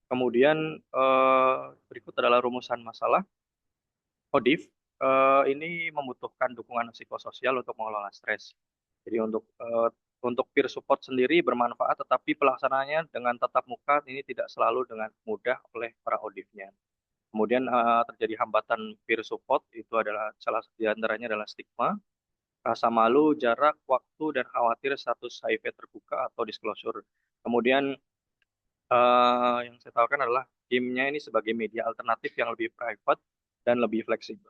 Kemudian berikut adalah rumusan masalah. ODIF ini membutuhkan dukungan psikososial untuk mengelola stres. Jadi untuk peer support sendiri bermanfaat, tetapi pelaksanaannya dengan tatap muka ini tidak selalu dengan mudah oleh para ODIF-nya. Kemudian terjadi hambatan peer support itu adalah salah satu di antaranya adalah stigma, rasa malu, jarak, waktu, dan khawatir status HIV terbuka atau disclosure. Kemudian yang saya tawarkan adalah gamenya ini sebagai media alternatif yang lebih private dan lebih fleksibel.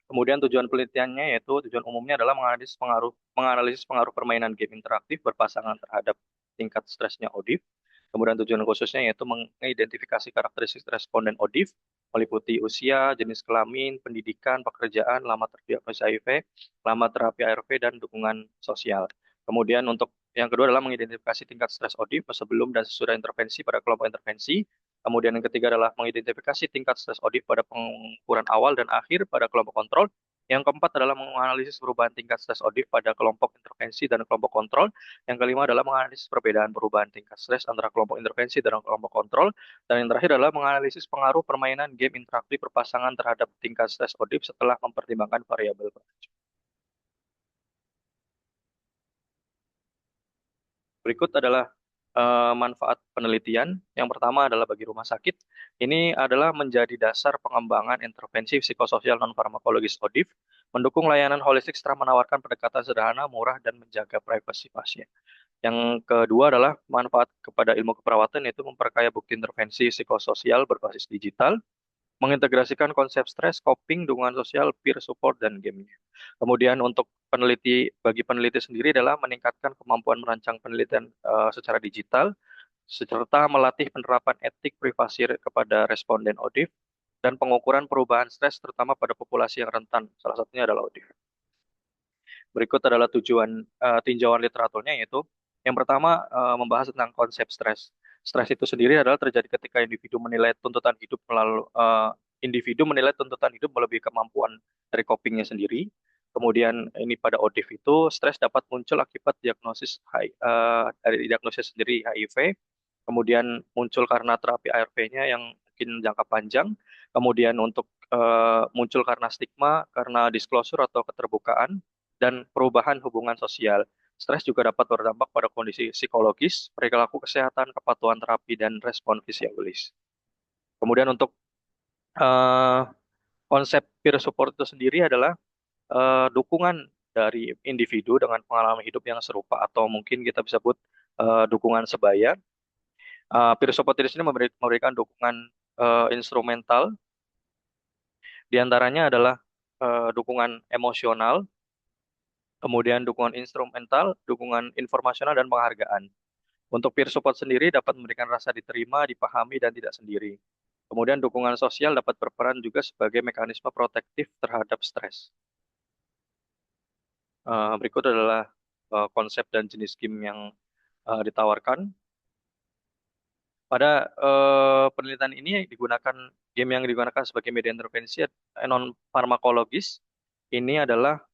Kemudian tujuan penelitiannya yaitu tujuan umumnya adalah menganalisis pengaruh permainan game interaktif berpasangan terhadap tingkat stresnya ODIF. Kemudian tujuan khususnya yaitu mengidentifikasi karakteristik responden ODIF, meliputi usia, jenis kelamin, pendidikan, pekerjaan, lama terdiagnosis HIV, lama terapi ARV, dan dukungan sosial. Kemudian untuk yang kedua adalah mengidentifikasi tingkat stres ODIF sebelum dan sesudah intervensi pada kelompok intervensi. Kemudian yang ketiga adalah mengidentifikasi tingkat stres ODIF pada pengukuran awal dan akhir pada kelompok kontrol. Yang keempat adalah menganalisis perubahan tingkat stres ODIF pada kelompok intervensi dan kelompok kontrol. Yang kelima adalah menganalisis perbedaan perubahan tingkat stres antara kelompok intervensi dan kelompok kontrol. Dan yang terakhir adalah menganalisis pengaruh permainan game interaktif berpasangan terhadap tingkat stres ODIF setelah mempertimbangkan variabel. Berikut adalah manfaat penelitian. Yang pertama adalah bagi rumah sakit. Ini adalah menjadi dasar pengembangan intervensi psikososial non-farmakologis ODIF, mendukung layanan holistik setelah menawarkan pendekatan sederhana, murah, dan menjaga privasi pasien. Yang kedua adalah manfaat kepada ilmu keperawatan, yaitu memperkaya bukti intervensi psikososial berbasis digital, mengintegrasikan konsep stres, coping, dukungan sosial, peer support, dan gamenya. Kemudian untuk bagi peneliti sendiri adalah meningkatkan kemampuan merancang penelitian secara digital, serta melatih penerapan etik privasi kepada responden ODIF, dan pengukuran perubahan stres terutama pada populasi yang rentan, salah satunya adalah ODIF. Berikut adalah tinjauan literaturnya, yaitu yang pertama membahas tentang konsep stres. Stres itu sendiri adalah terjadi ketika individu menilai tuntutan hidup melebihi kemampuan dari copingnya sendiri. Kemudian ini pada ODIF itu stres dapat muncul akibat dari diagnosis sendiri HIV, kemudian muncul karena terapi ARV-nya yang mungkin jangka panjang, kemudian untuk muncul karena stigma, karena disclosure atau keterbukaan, dan perubahan hubungan sosial. Stres juga dapat berdampak pada kondisi psikologis, perilaku kesehatan, kepatuhan terapi, dan respon fisiologis. Kemudian untuk eh, konsep peer support itu sendiri adalah dukungan dari individu dengan pengalaman hidup yang serupa atau mungkin kita bisa sebut dukungan sebaya. Peer support di sini memberikan dukungan instrumental, di antaranya adalah dukungan emosional, kemudian dukungan instrumental, dukungan informasional, dan penghargaan. Untuk peer support sendiri dapat memberikan rasa diterima, dipahami, dan tidak sendiri. Kemudian dukungan sosial dapat berperan juga sebagai mekanisme protektif terhadap stres. Berikut adalah konsep dan jenis game yang ditawarkan. Pada penelitian ini game yang digunakan sebagai media intervensi non farmakologis. Ini adalah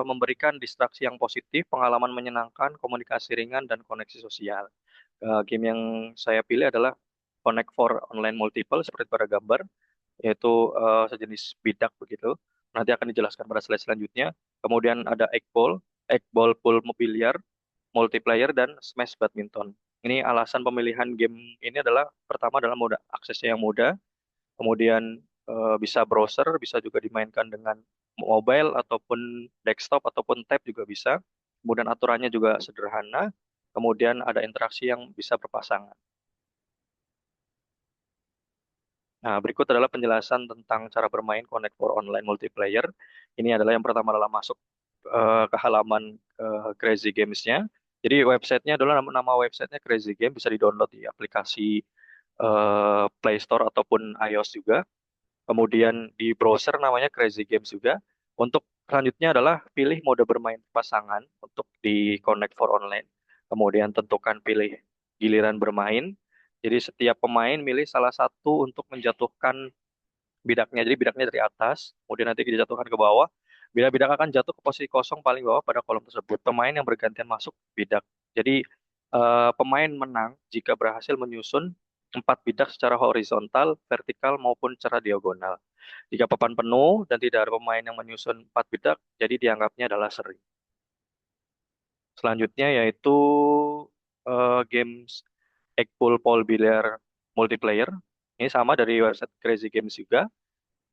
memberikan distraksi yang positif, pengalaman menyenangkan, komunikasi ringan, dan koneksi sosial. Game yang saya pilih adalah Connect for Online Multiple seperti pada gambar, yaitu sejenis bidak begitu. Nanti akan dijelaskan pada slide selanjutnya. Kemudian ada Egg Ball Pool Biliar, Multiplayer, dan Smash Badminton. Ini alasan pemilihan game ini adalah pertama adalah mudah, aksesnya yang mudah, kemudian bisa browser, bisa juga dimainkan dengan mobile ataupun desktop ataupun tab juga bisa. Kemudian aturannya juga sederhana, kemudian ada interaksi yang bisa berpasangan. Nah, berikut adalah penjelasan tentang cara bermain Connect for Online Multiplayer. Ini adalah yang pertama adalah masuk ke halaman Crazy Games-nya. Jadi websitenya adalah nama websitenya Crazy Game, bisa di-download di aplikasi Play Store ataupun iOS juga. Kemudian di browser namanya Crazy Games juga. Untuk selanjutnya adalah pilih mode bermain pasangan untuk di Connect for Online. Kemudian tentukan pilih giliran bermain. Jadi setiap pemain milih salah satu untuk menjatuhkan bidaknya. Jadi bidaknya dari atas, kemudian nanti dijatuhkan ke bawah. Bila bidak akan jatuh ke posisi kosong paling bawah pada kolom tersebut. Pemain yang bergantian masuk bidak. Jadi Pemain menang jika berhasil menyusun 4 bidak secara horizontal, vertikal maupun secara diagonal. Jika papan penuh dan tidak ada pemain yang menyusun 4 bidak, jadi dianggapnya adalah seri. Selanjutnya yaitu games Egg Pool Billiard Multiplayer. Ini sama dari website Crazy Games juga.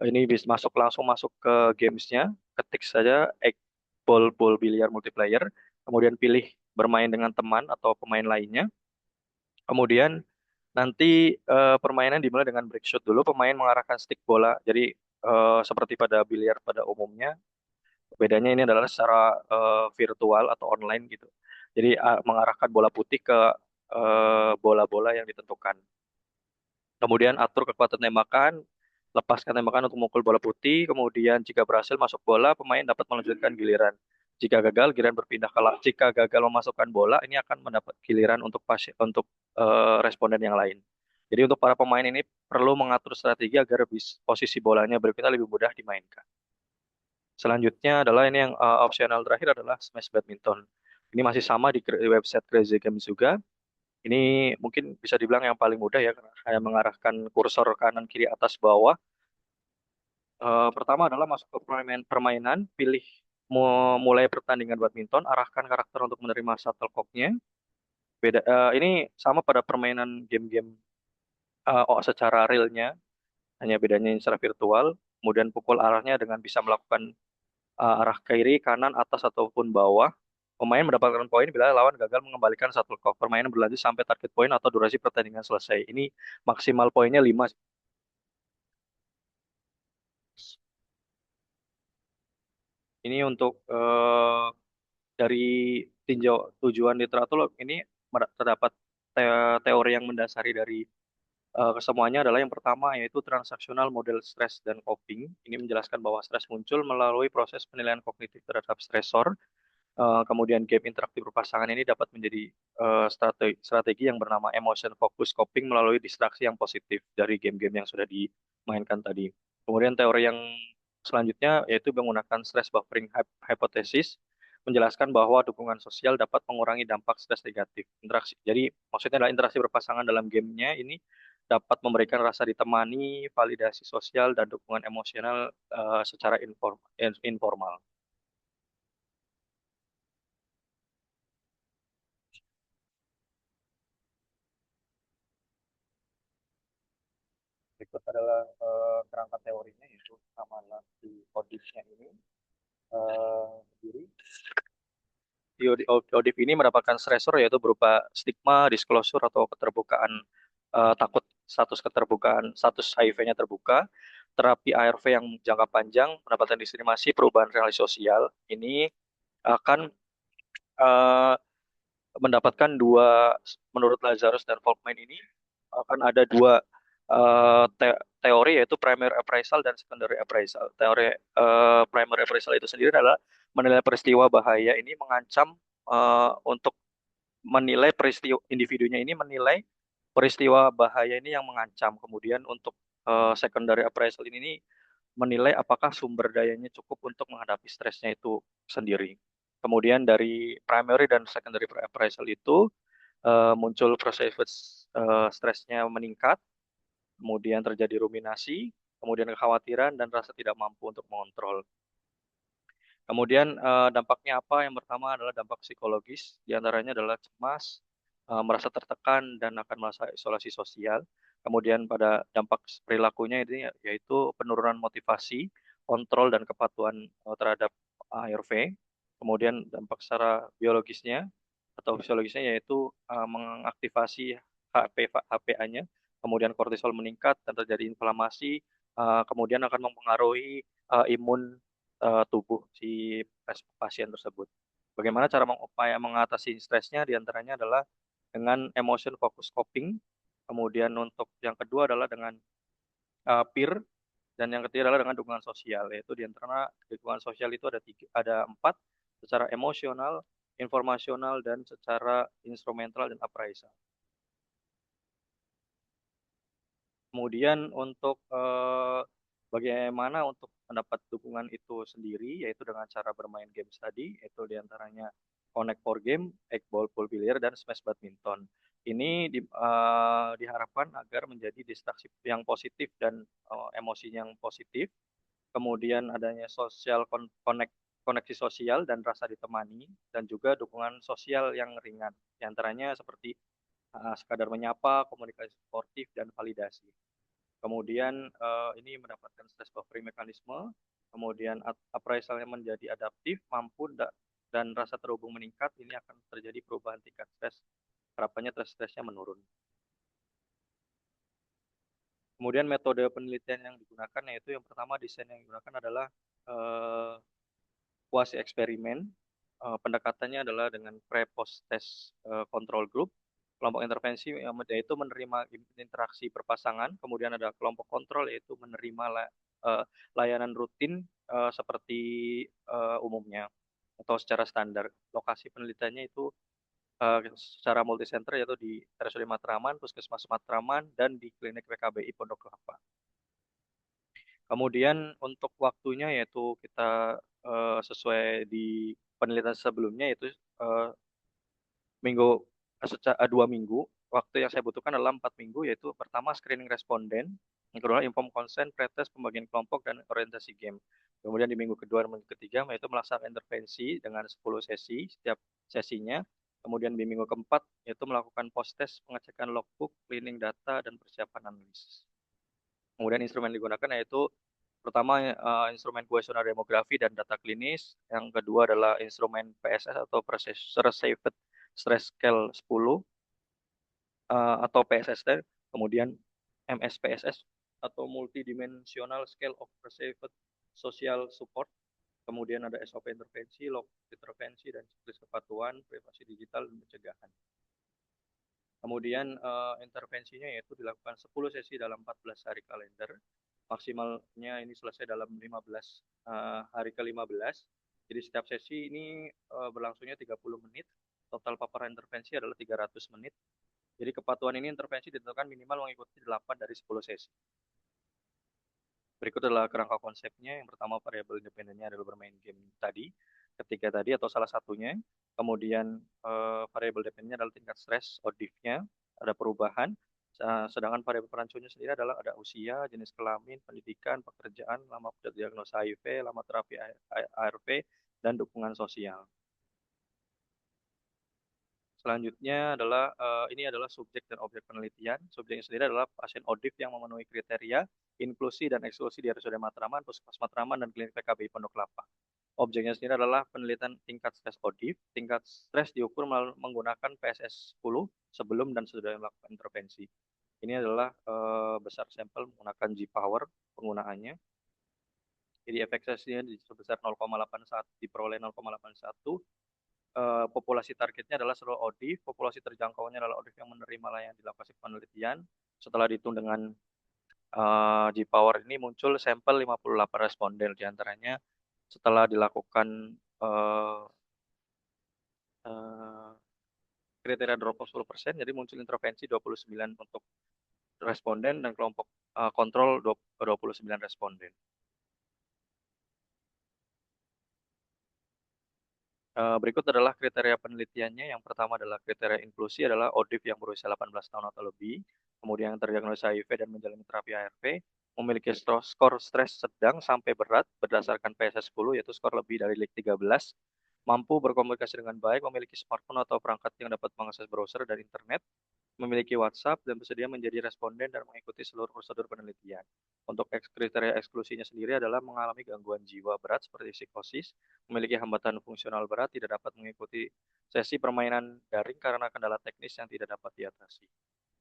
Ini bisa langsung masuk ke gamesnya, ketik saja Egg Pool Billiard Multiplayer, kemudian pilih bermain dengan teman atau pemain lainnya. Kemudian nanti permainan dimulai dengan break shot dulu. Pemain mengarahkan stick bola. Jadi seperti pada biliar pada umumnya, bedanya ini adalah secara virtual atau online gitu. Jadi mengarahkan bola putih ke bola-bola yang ditentukan. Kemudian atur kekuatan tembakan, lepaskan tembakan untuk memukul bola putih. Kemudian jika berhasil masuk bola, pemain dapat melanjutkan giliran. Jika gagal, giliran berpindah ke jika gagal memasukkan bola, ini akan mendapat giliran untuk untuk responden yang lain. Jadi untuk para pemain ini perlu mengatur strategi agar posisi bolanya berpindah lebih mudah dimainkan. Selanjutnya adalah ini yang opsional terakhir adalah Smash Badminton. Ini masih sama di website Crazy Games juga. Ini mungkin bisa dibilang yang paling mudah ya, karena hanya mengarahkan kursor kanan, kiri, atas, bawah. Pertama adalah masuk ke permainan, pilih mulai pertandingan badminton, arahkan karakter untuk menerima shuttlecock-nya. Ini sama pada permainan game-game secara realnya, hanya bedanya ini secara virtual. Kemudian pukul arahnya dengan bisa melakukan arah kiri, kanan, atas, ataupun bawah. Pemain mendapatkan poin bila lawan gagal mengembalikan shuttlecock. Permainan berlanjut sampai target poin atau durasi pertandingan selesai. Ini maksimal poinnya 5. Ini untuk dari tinjau tujuan literatur ini terdapat teori yang mendasari dari kesemuanya adalah yang pertama yaitu transaksional model stres dan coping. Ini menjelaskan bahwa stres muncul melalui proses penilaian kognitif terhadap stresor. Kemudian game interaktif berpasangan ini dapat menjadi strategi yang bernama emotion focus coping melalui distraksi yang positif dari game-game yang sudah dimainkan tadi. Kemudian teori yang selanjutnya yaitu menggunakan stress buffering hypothesis, menjelaskan bahwa dukungan sosial dapat mengurangi dampak stres negatif. Jadi maksudnya adalah interaksi berpasangan dalam gamenya ini dapat memberikan rasa ditemani, validasi sosial, dan dukungan emosional secara informal. Berikut adalah kerangka teorinya, yaitu pertama adalah di ODIF-nya ini sendiri. Di ODIF ini mendapatkan stresor yaitu berupa stigma, disclosure atau keterbukaan, takut status HIV-nya terbuka, terapi ARV yang jangka panjang, pendapatan diskriminasi, perubahan relasi sosial. Ini akan eh, mendapatkan menurut Lazarus dan Folkman ini akan ada dua teori yaitu primary appraisal dan secondary appraisal. Teori primary appraisal itu sendiri adalah menilai peristiwa bahaya ini mengancam untuk menilai peristiwa individunya ini menilai peristiwa bahaya ini yang mengancam. Kemudian untuk secondary appraisal ini menilai apakah sumber dayanya cukup untuk menghadapi stresnya itu sendiri. Kemudian dari primary dan secondary appraisal itu muncul perceived stresnya meningkat, kemudian terjadi ruminasi, kemudian kekhawatiran dan rasa tidak mampu untuk mengontrol. Kemudian dampaknya apa? Yang pertama adalah dampak psikologis, diantaranya adalah cemas, merasa tertekan dan akan merasa isolasi sosial. Kemudian pada dampak perilakunya ini yaitu penurunan motivasi, kontrol dan kepatuhan terhadap ARV. Kemudian dampak secara biologisnya atau fisiologisnya yaitu mengaktifasi HPA-nya, kemudian kortisol meningkat dan terjadi inflamasi, kemudian akan mempengaruhi imun tubuh si pasien tersebut. Bagaimana cara upaya mengatasi stresnya? Diantaranya adalah dengan emotion focus coping. Kemudian untuk yang kedua adalah dengan peer, dan yang ketiga adalah dengan dukungan sosial. Yaitu diantara dukungan sosial itu ada 4, secara emosional, informasional, dan secara instrumental dan appraisal. Kemudian untuk bagaimana untuk mendapat dukungan itu sendiri, yaitu dengan cara bermain games tadi, yaitu diantaranya Connect for Game, Egg Ball Pool Billiard, dan Smash Badminton. Ini diharapkan agar menjadi distraksi yang positif dan emosi yang positif. Kemudian adanya koneksi sosial dan rasa ditemani, dan juga dukungan sosial yang ringan. Di antaranya seperti sekadar menyapa, komunikasi sportif, dan validasi. Kemudian ini mendapatkan stress buffering mekanisme, kemudian appraisalnya menjadi adaptif, mampu dan rasa terhubung meningkat, ini akan terjadi perubahan tingkat stres. Harapannya stresnya menurun. Kemudian metode penelitian yang digunakan yaitu yang pertama desain yang digunakan adalah eh, kuasi eksperimen. Pendekatannya adalah dengan pre-post test control group. Kelompok intervensi yaitu menerima interaksi berpasangan, kemudian ada kelompok kontrol yaitu menerima layanan rutin seperti umumnya atau secara standar. Lokasi penelitiannya itu secara multisenter yaitu di RSUD Matraman, Puskesmas Matraman, dan di Klinik PKBI Pondok Kelapa. Kemudian untuk waktunya yaitu kita sesuai di penelitian sebelumnya yaitu eh, minggu 2 minggu. Waktu yang saya butuhkan adalah 4 minggu, yaitu pertama screening responden, yang kedua inform consent, pretest, pembagian kelompok, dan orientasi game. Kemudian di minggu kedua dan minggu ketiga yaitu melaksanakan intervensi dengan 10 sesi setiap sesinya. Kemudian di minggu keempat yaitu melakukan post test, pengecekan logbook, cleaning data, dan persiapan analisis. Kemudian instrumen digunakan yaitu pertama instrumen kuesioner demografi dan data klinis, yang kedua adalah instrumen PSS atau Perceived Stress Scale 10 atau PSST, kemudian MSPSS atau Multidimensional Scale of Perceived Social Support, kemudian ada SOP intervensi, log intervensi, dan siklus kepatuhan, privasi digital, dan pencegahan. Kemudian intervensinya yaitu dilakukan 10 sesi dalam 14 hari kalender. Maksimalnya ini selesai dalam 15 hari ke-15. Jadi setiap sesi ini berlangsungnya 30 menit. Total paparan intervensi adalah 300 menit. Jadi kepatuhan ini intervensi ditentukan minimal mengikuti 8 dari 10 sesi. Berikut adalah kerangka konsepnya. Yang pertama variabel independennya adalah bermain game tadi, ketiga tadi atau salah satunya. Kemudian variabel dependennya adalah tingkat stres, ODIF-nya, ada perubahan. Sedangkan variabel perancunya sendiri adalah ada usia, jenis kelamin, pendidikan, pekerjaan, lama diagnosa HIV, lama terapi ARV, dan dukungan sosial. Selanjutnya adalah ini adalah subjek dan objek penelitian. Subjeknya sendiri adalah pasien ODIF yang memenuhi kriteria inklusi dan eksklusi di RSUD Matraman, Puskesmas Matraman, dan Klinik PKBI Pondok Kelapa. Objeknya sendiri adalah penelitian tingkat stres ODIF. Tingkat stres diukur menggunakan PSS 10 sebelum dan sesudah melakukan intervensi. Ini adalah besar sampel menggunakan G-Power penggunaannya. Jadi efek stresnya sebesar 0,81 diperoleh 0,81. Populasi targetnya adalah seluruh ODIF, populasi terjangkaunya adalah ODIF yang menerima layanan di lokasi penelitian. Setelah dihitung dengan G-Power ini muncul sampel 58 responden, diantaranya setelah dilakukan kriteria drop off 10%, jadi muncul intervensi 29 untuk responden dan kelompok kontrol 29 responden. Berikut adalah kriteria penelitiannya. Yang pertama adalah kriteria inklusi adalah ODIF yang berusia 18 tahun atau lebih, kemudian yang terdiagnosa HIV dan menjalani terapi ARV, memiliki skor stres sedang sampai berat berdasarkan PSS 10 yaitu skor lebih dari 13, mampu berkomunikasi dengan baik, memiliki smartphone atau perangkat yang dapat mengakses browser dan internet, memiliki WhatsApp, dan bersedia menjadi responden dan mengikuti seluruh prosedur penelitian. Untuk kriteria eksklusinya sendiri adalah mengalami gangguan jiwa berat seperti psikosis, memiliki hambatan fungsional berat, tidak dapat mengikuti sesi permainan daring karena kendala teknis yang tidak dapat diatasi.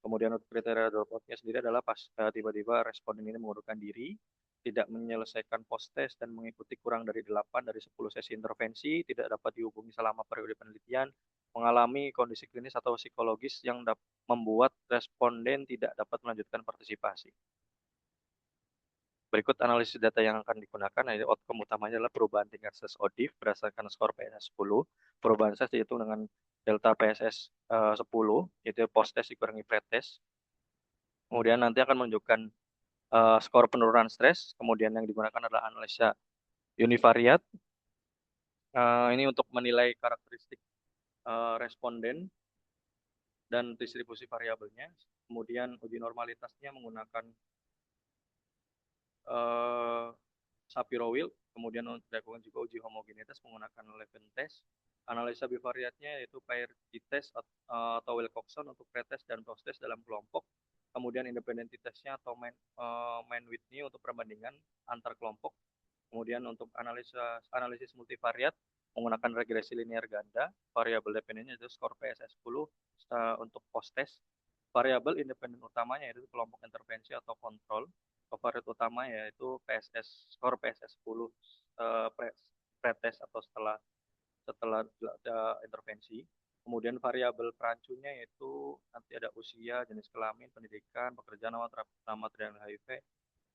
Kemudian untuk kriteria dropout-nya sendiri adalah pas tiba-tiba responden ini mengundurkan diri, tidak menyelesaikan post test dan mengikuti kurang dari 8 dari 10 sesi intervensi, tidak dapat dihubungi selama periode penelitian, mengalami kondisi klinis atau psikologis yang membuat responden tidak dapat melanjutkan partisipasi. Berikut analisis data yang akan digunakan, yaitu outcome utamanya adalah perubahan tingkat stres ODIF berdasarkan skor PSS 10. Perubahan stres dihitung dengan delta PSS 10, yaitu post test dikurangi pretest. Kemudian nanti akan menunjukkan skor penurunan stres. Kemudian yang digunakan adalah analisa univariat. Ini untuk menilai karakteristik responden dan distribusi variabelnya. Kemudian uji normalitasnya menggunakan eh, Shapiro-Wilk. Kemudian untuk dilakukan juga uji homogenitas menggunakan Levin test. Analisa bivariatnya yaitu pair t-test atau Wilcoxon untuk pretest dan post-test dalam kelompok. Kemudian independentitasnya atau main Whitney untuk perbandingan antar kelompok. Kemudian untuk analisis multivariat menggunakan regresi linear ganda, variabel dependennya itu skor PSS10 untuk post-test. Variabel independen utamanya yaitu kelompok intervensi atau kontrol. Variabel utama yaitu skor PSS10 pretest atau setelah setelah intervensi. Kemudian variabel perancunya yaitu nanti ada usia, jenis kelamin, pendidikan, pekerjaan, nama terapi HIV,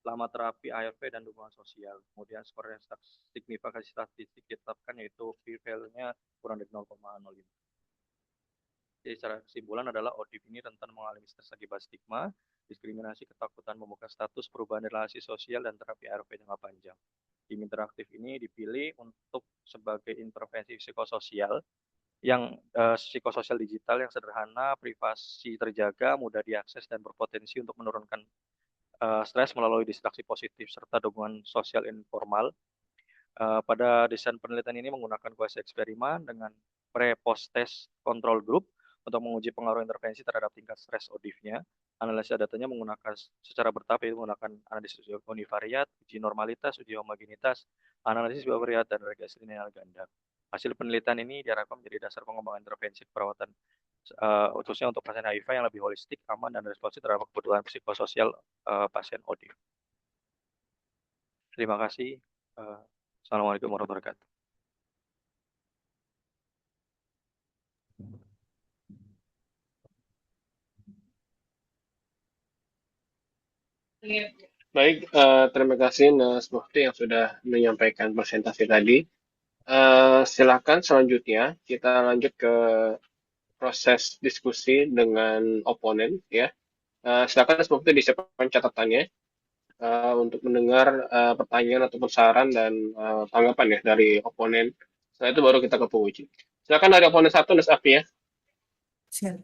lama terapi ARV dan dukungan sosial. Kemudian skor yang signifikasi statistik ditetapkan yaitu p-value-nya kurang dari 0,05. Jadi secara kesimpulan adalah ODIF ini rentan mengalami stres akibat stigma, diskriminasi, ketakutan membuka status, perubahan relasi sosial, dan terapi ARV jangka panjang. Tim interaktif ini dipilih untuk sebagai intervensi psikososial yang psikososial digital yang sederhana, privasi terjaga, mudah diakses, dan berpotensi untuk menurunkan stres melalui distraksi positif serta dukungan sosial informal. Pada desain penelitian ini menggunakan kuasi eksperimen dengan pre-post test control group untuk menguji pengaruh intervensi terhadap tingkat stres ODIF-nya. Analisa datanya menggunakan secara bertahap yaitu menggunakan analisis univariat, uji normalitas, uji homogenitas, analisis bivariat, dan regresi linear ganda. Hasil penelitian ini diharapkan menjadi dasar pengembangan intervensi keperawatan khususnya untuk pasien HIV yang lebih holistik, aman, dan responsif terhadap kebutuhan psikososial pasien ODIF. Terima kasih. Assalamualaikum warahmatullahi wabarakatuh. Baik, terima kasih Mas Mufti yang sudah menyampaikan presentasi tadi. Silakan selanjutnya kita lanjut ke proses diskusi dengan oponen ya. Silakan Mas Mufti disiapkan catatannya untuk mendengar pertanyaan ataupun saran dan tanggapan ya dari oponen. Setelah itu baru kita ke penguji. Silakan dari oponen satu, Mas Afi ya. Siap.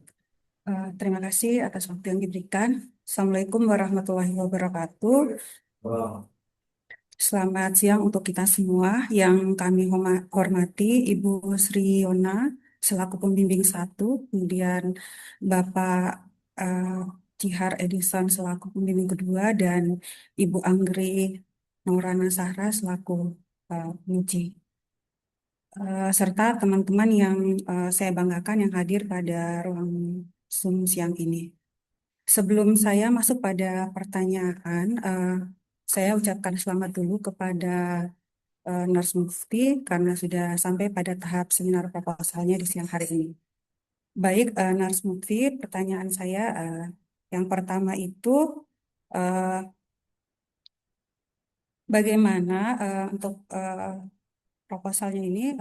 Terima kasih atas waktu yang diberikan. Assalamualaikum warahmatullahi wabarakatuh. Selamat siang untuk kita semua. Yang kami hormati Ibu Sri Yona selaku pembimbing 1, kemudian Bapak Jihar Edison selaku pembimbing 2, dan Ibu Anggri Maulana Sahra selaku penguji. Serta teman-teman yang saya banggakan yang hadir pada ruang Zoom siang ini. Sebelum saya masuk pada pertanyaan, saya ucapkan selamat dulu kepada Nars Mufti karena sudah sampai pada tahap seminar proposalnya di siang hari ini. Baik, Nars Mufti, pertanyaan saya yang pertama itu uh, bagaimana untuk proposalnya ini,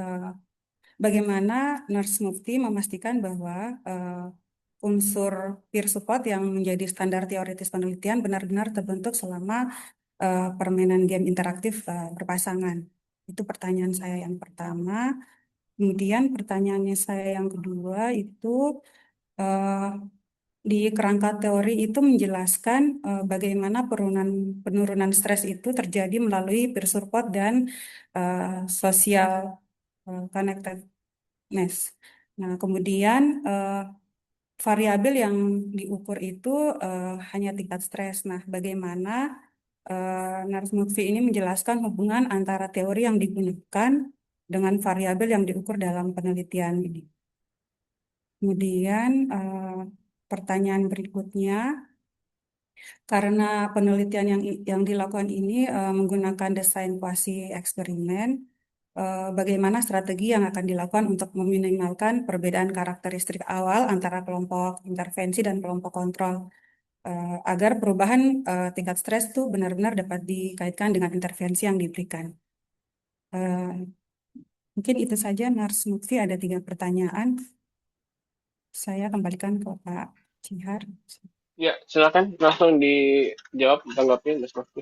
bagaimana Nars Mufti memastikan bahwa unsur peer support yang menjadi standar teoritis penelitian benar-benar terbentuk selama permainan game interaktif berpasangan. Itu pertanyaan saya yang pertama. Kemudian pertanyaannya saya yang kedua itu uh, di kerangka teori itu menjelaskan bagaimana penurunan stres itu terjadi melalui peer support dan social connectedness. Nah, kemudian variabel yang diukur itu hanya tingkat stres. Nah, bagaimana Nars Mufti ini menjelaskan hubungan antara teori yang digunakan dengan variabel yang diukur dalam penelitian ini. Kemudian pertanyaan berikutnya, karena penelitian yang dilakukan ini menggunakan desain kuasi eksperimen, bagaimana strategi yang akan dilakukan untuk meminimalkan perbedaan karakteristik awal antara kelompok intervensi dan kelompok kontrol agar perubahan tingkat stres itu benar-benar dapat dikaitkan dengan intervensi yang diberikan. Mungkin itu saja, Nars Mufti, ada 3 pertanyaan. Saya kembalikan ke Pak Jihar. Ya, silakan langsung dijawab tanggapi Mas Mufti.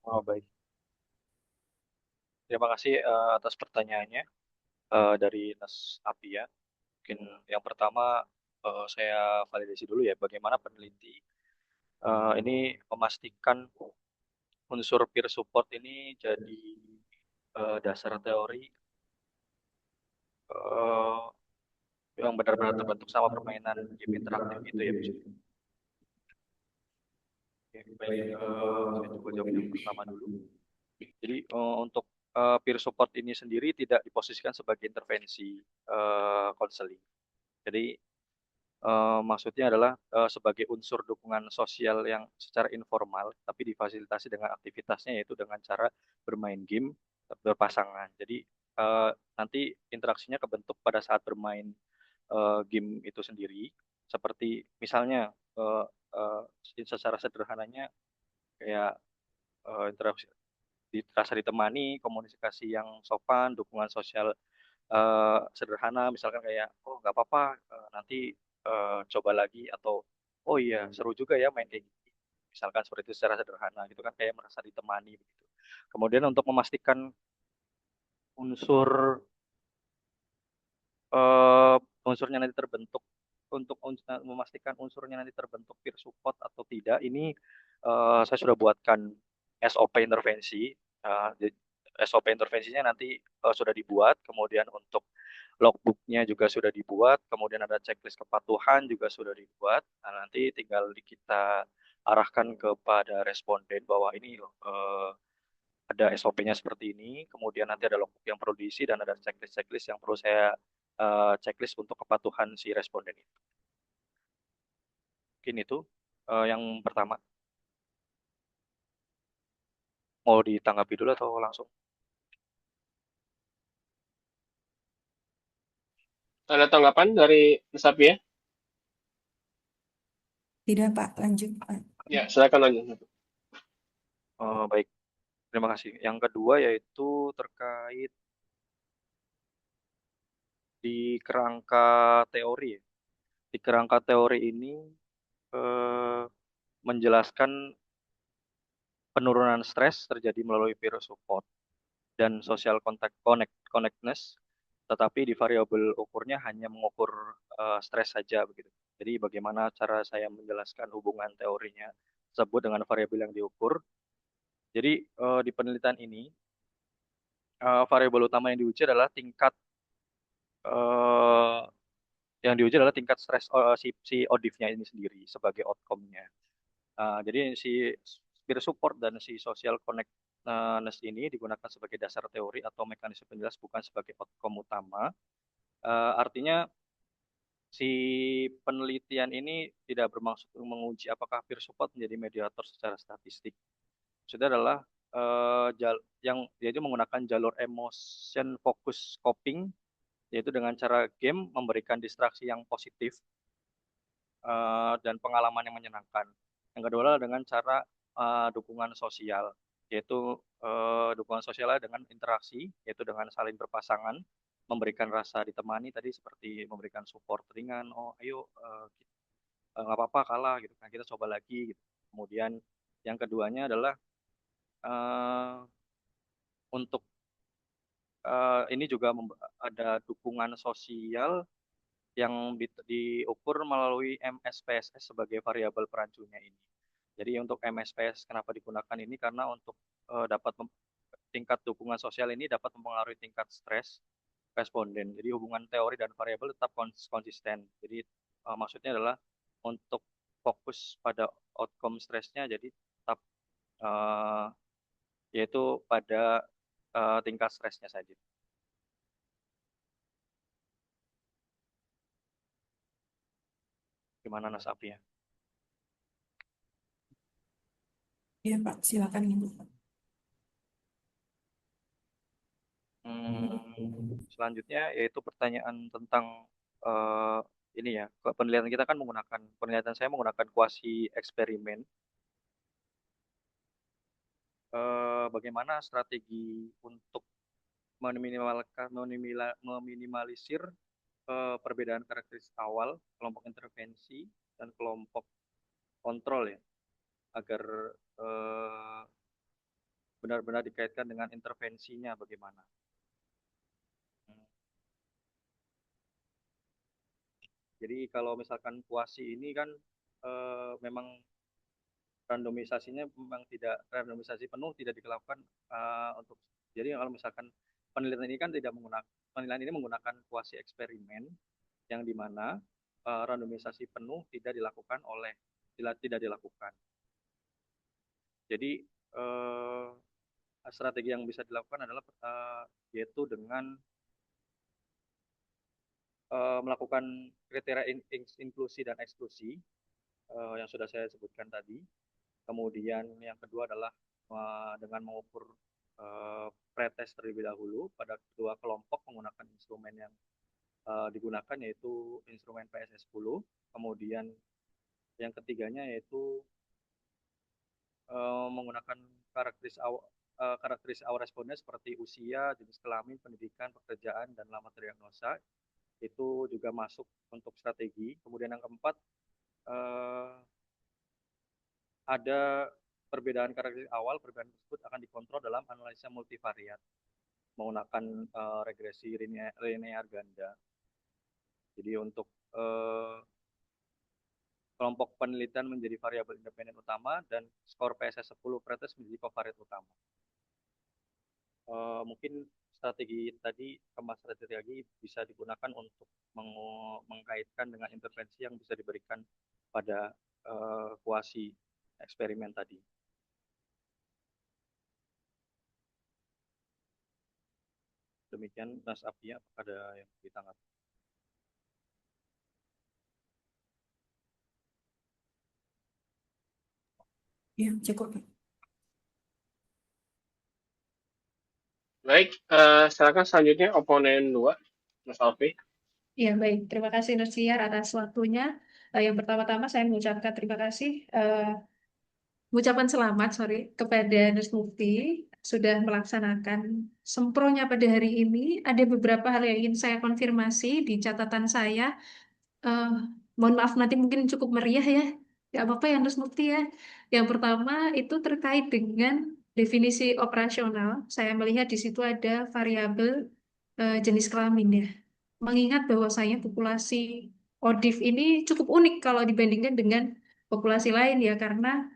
Oh, baik. terima kasih atas pertanyaannya dari Nas Apia. Mungkin yang pertama saya validasi dulu ya, bagaimana peneliti ini memastikan unsur peer support ini jadi dasar teori eh, yang benar-benar terbentuk sama permainan game interaktif itu ya, Bu Sri. Oke, baik, saya coba jawab yang pertama dulu. Jadi untuk peer support ini sendiri tidak diposisikan sebagai intervensi konseling. Jadi maksudnya adalah sebagai unsur dukungan sosial yang secara informal, tapi difasilitasi dengan aktivitasnya yaitu dengan cara bermain game berpasangan. Jadi eh, nanti interaksinya kebentuk pada saat bermain game itu sendiri, seperti misalnya eh, secara sederhananya kayak interaksi terasa ditemani, komunikasi yang sopan, dukungan sosial sederhana, misalkan kayak oh nggak apa-apa nanti coba lagi atau oh iya seru juga ya main kayak gini. Misalkan seperti itu secara sederhana gitu kan kayak merasa ditemani begitu. Kemudian untuk memastikan unsur eh, unsurnya nanti terbentuk untuk memastikan unsurnya nanti terbentuk peer support atau tidak ini saya sudah buatkan SOP intervensi. SOP intervensinya nanti sudah dibuat, kemudian untuk logbooknya juga sudah dibuat, kemudian ada checklist kepatuhan juga sudah dibuat. Nah, nanti tinggal kita arahkan kepada responden bahwa ini ada SOP-nya seperti ini, kemudian nanti ada logbook yang perlu diisi dan ada checklist-checklist yang perlu saya checklist untuk kepatuhan si responden itu. Mungkin itu yang pertama. Mau ditanggapi dulu atau langsung? Ada tanggapan dari Nasapi ya? Tidak, Pak, lanjut, Pak. Ya, silakan lanjut. Baik, terima kasih. Yang kedua yaitu terkait di kerangka teori, ya. Di kerangka teori ini eh, menjelaskan penurunan stres terjadi melalui peer support dan social connectedness, tetapi di variabel ukurnya hanya mengukur stres saja begitu. Jadi bagaimana cara saya menjelaskan hubungan teorinya tersebut dengan variabel yang diukur. Jadi di penelitian ini variabel utama yang diuji adalah tingkat eh, tingkat stres si ODIF-nya ini sendiri sebagai outcome-nya. Jadi si peer support dan si social connectedness ini digunakan sebagai dasar teori atau mekanisme penjelas bukan sebagai outcome utama. Artinya si penelitian ini tidak bermaksud menguji apakah peer support menjadi mediator secara statistik. Maksudnya adalah yang dia itu menggunakan jalur emotion focus coping, yaitu dengan cara game memberikan distraksi yang positif dan pengalaman yang menyenangkan. Yang kedua adalah dengan cara dukungan sosial, yaitu dukungan sosialnya dengan interaksi, yaitu dengan saling berpasangan, memberikan rasa ditemani tadi seperti memberikan support ringan, oh ayo nggak apa-apa kalah gitu kan kita coba lagi gitu. Kemudian yang keduanya adalah eh, untuk ini juga ada dukungan sosial yang diukur melalui MSPSS sebagai variabel perancunya ini. Jadi untuk MSPS kenapa digunakan ini karena untuk dapat tingkat dukungan sosial ini dapat mempengaruhi tingkat stres responden. Jadi hubungan teori dan variabel tetap konsisten. Jadi maksudnya adalah untuk fokus pada outcome stresnya jadi tetap eh, yaitu pada tingkat stresnya saja. Gimana Nas Apia? Ya, Pak, silakan, Ibu. Selanjutnya yaitu pertanyaan tentang eh, ini ya, penelitian kita kan menggunakan penelitian saya menggunakan kuasi eksperimen. Bagaimana strategi untuk meminimalisir perbedaan karakteristik awal, kelompok intervensi dan kelompok kontrol ya, agar eh, benar-benar dikaitkan dengan intervensinya bagaimana. Hmm. Jadi kalau misalkan kuasi ini kan memang randomisasinya memang tidak randomisasi penuh tidak dilakukan untuk jadi kalau misalkan penelitian ini kan tidak menggunakan penelitian ini menggunakan kuasi eksperimen yang dimana randomisasi penuh tidak dilakukan. Jadi strategi yang bisa dilakukan adalah yaitu dengan melakukan kriteria inklusi dan eksklusi yang sudah saya sebutkan tadi. Kemudian yang kedua adalah dengan mengukur pretest terlebih dahulu pada kedua kelompok menggunakan instrumen yang digunakan yaitu instrumen PSS10. Kemudian yang ketiganya yaitu menggunakan karakteristik awal responden seperti usia, jenis kelamin, pendidikan, pekerjaan, dan lama terdiagnosa. Itu juga masuk untuk strategi. Kemudian yang keempat, ada perbedaan karakteristik awal, perbedaan tersebut akan dikontrol dalam analisa multivariat menggunakan regresi linear ganda. Jadi untuk kelompok penelitian menjadi variabel independen utama dan skor PSS10 pretest menjadi covariat utama. Mungkin strategi tadi, kemas strategi bisa digunakan untuk mengkaitkan dengan intervensi yang bisa diberikan pada kuasi eksperimen tadi. Demikian Mas Afia, ada yang ditanggapi? Ya, cukup. Baik, silakan selanjutnya oponen 2, Mas Alfi. Ya, baik. Terima kasih Nursiar atas waktunya. Yang pertama-tama saya mengucapkan terima kasih, mengucapkan selamat, kepada Nurs Mufti sudah melaksanakan sempronya pada hari ini. Ada beberapa hal yang ingin saya konfirmasi di catatan saya. Eh, Mohon maaf nanti mungkin cukup meriah ya. Gak apa-apa ya Nurs Mufti ya. Yang pertama itu terkait dengan definisi operasional. Saya melihat di situ ada variabel jenis kelamin ya. Mengingat bahwasanya populasi ODIF ini cukup unik kalau dibandingkan dengan populasi lain ya, karena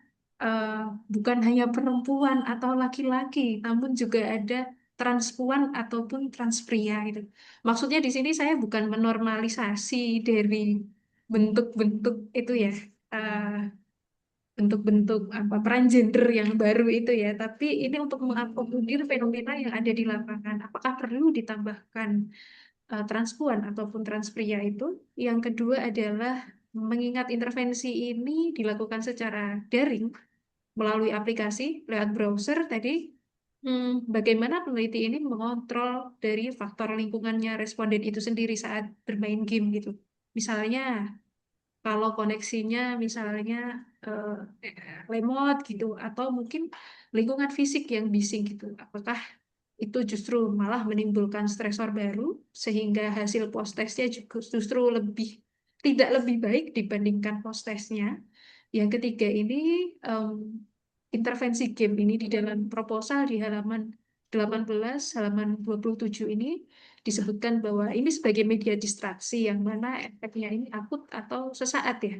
bukan hanya perempuan atau laki-laki, namun juga ada transpuan ataupun transpria gitu. Maksudnya di sini saya bukan menormalisasi dari bentuk-bentuk itu ya, eh, bentuk-bentuk apa peran gender yang baru itu ya, tapi ini untuk mengakomodir fenomena yang ada di lapangan. Apakah perlu ditambahkan transpuan ataupun transpria itu? Yang kedua adalah mengingat intervensi ini dilakukan secara daring melalui aplikasi lewat browser tadi, bagaimana peneliti ini mengontrol dari faktor lingkungannya responden itu sendiri saat bermain game gitu. Misalnya kalau koneksinya misalnya eh, lemot gitu, atau mungkin lingkungan fisik yang bising gitu. Apakah itu justru malah menimbulkan stresor baru sehingga hasil post-testnya justru tidak lebih baik dibandingkan post-testnya. Yang ketiga ini em, intervensi game ini di dalam proposal di halaman 18, halaman 27 ini disebutkan bahwa ini sebagai media distraksi yang mana efeknya ini akut atau sesaat ya.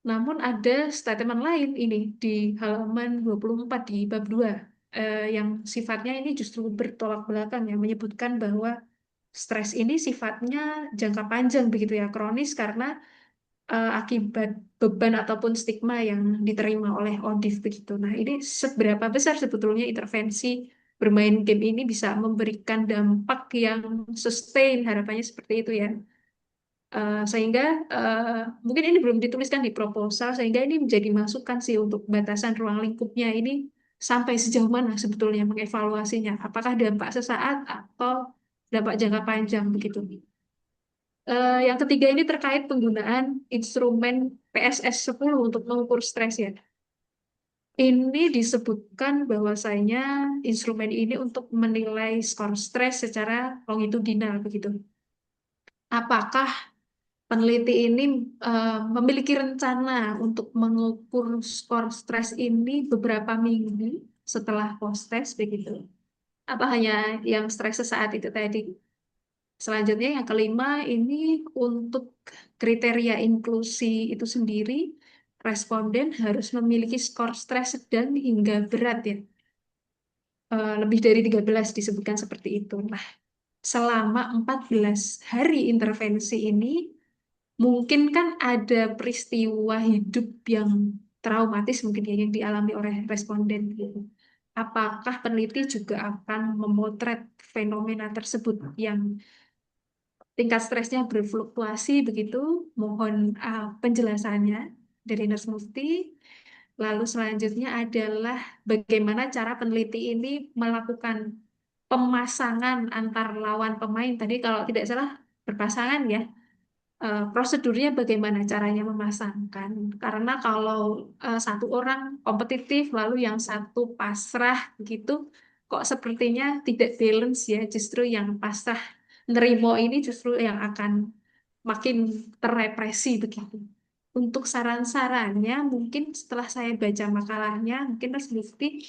Namun ada statement lain ini di halaman 24 di bab 2 yang sifatnya ini justru bertolak belakang yang menyebutkan bahwa stres ini sifatnya jangka panjang begitu ya, kronis karena akibat beban ataupun stigma yang diterima oleh ODIF begitu. Nah, ini seberapa besar sebetulnya intervensi bermain game ini bisa memberikan dampak yang sustain, harapannya seperti itu ya. Sehingga mungkin ini belum dituliskan di proposal, sehingga ini menjadi masukan sih untuk batasan ruang lingkupnya ini sampai sejauh mana sebetulnya mengevaluasinya. Apakah dampak sesaat atau dampak jangka panjang begitu. Yang ketiga ini terkait penggunaan instrumen PSS10 untuk mengukur stres ya. Ini disebutkan bahwasanya instrumen ini untuk menilai skor stres secara longitudinal begitu. Apakah peneliti ini memiliki rencana untuk mengukur skor stres ini beberapa minggu setelah post test begitu. Apa hanya yang stres sesaat itu tadi? Selanjutnya yang kelima ini untuk kriteria inklusi itu sendiri, responden harus memiliki skor stres sedang hingga berat ya. Lebih dari 13 disebutkan seperti itu. Nah, selama 14 hari intervensi ini, mungkin kan ada peristiwa hidup yang traumatis mungkin ya yang dialami oleh responden gitu. Apakah peneliti juga akan memotret fenomena tersebut yang tingkat stresnya berfluktuasi begitu? Mohon penjelasannya dari Nurse Mufti. Lalu selanjutnya adalah bagaimana cara peneliti ini melakukan pemasangan antar lawan pemain. Tadi kalau tidak salah berpasangan ya. Prosedurnya bagaimana caranya memasangkan? Karena kalau satu orang kompetitif lalu yang satu pasrah gitu, kok sepertinya tidak balance ya. Justru yang pasrah nerimo ini justru yang akan makin terrepresi begitu. Untuk saran-sarannya, mungkin setelah saya baca makalahnya, mungkin Mas Lutfi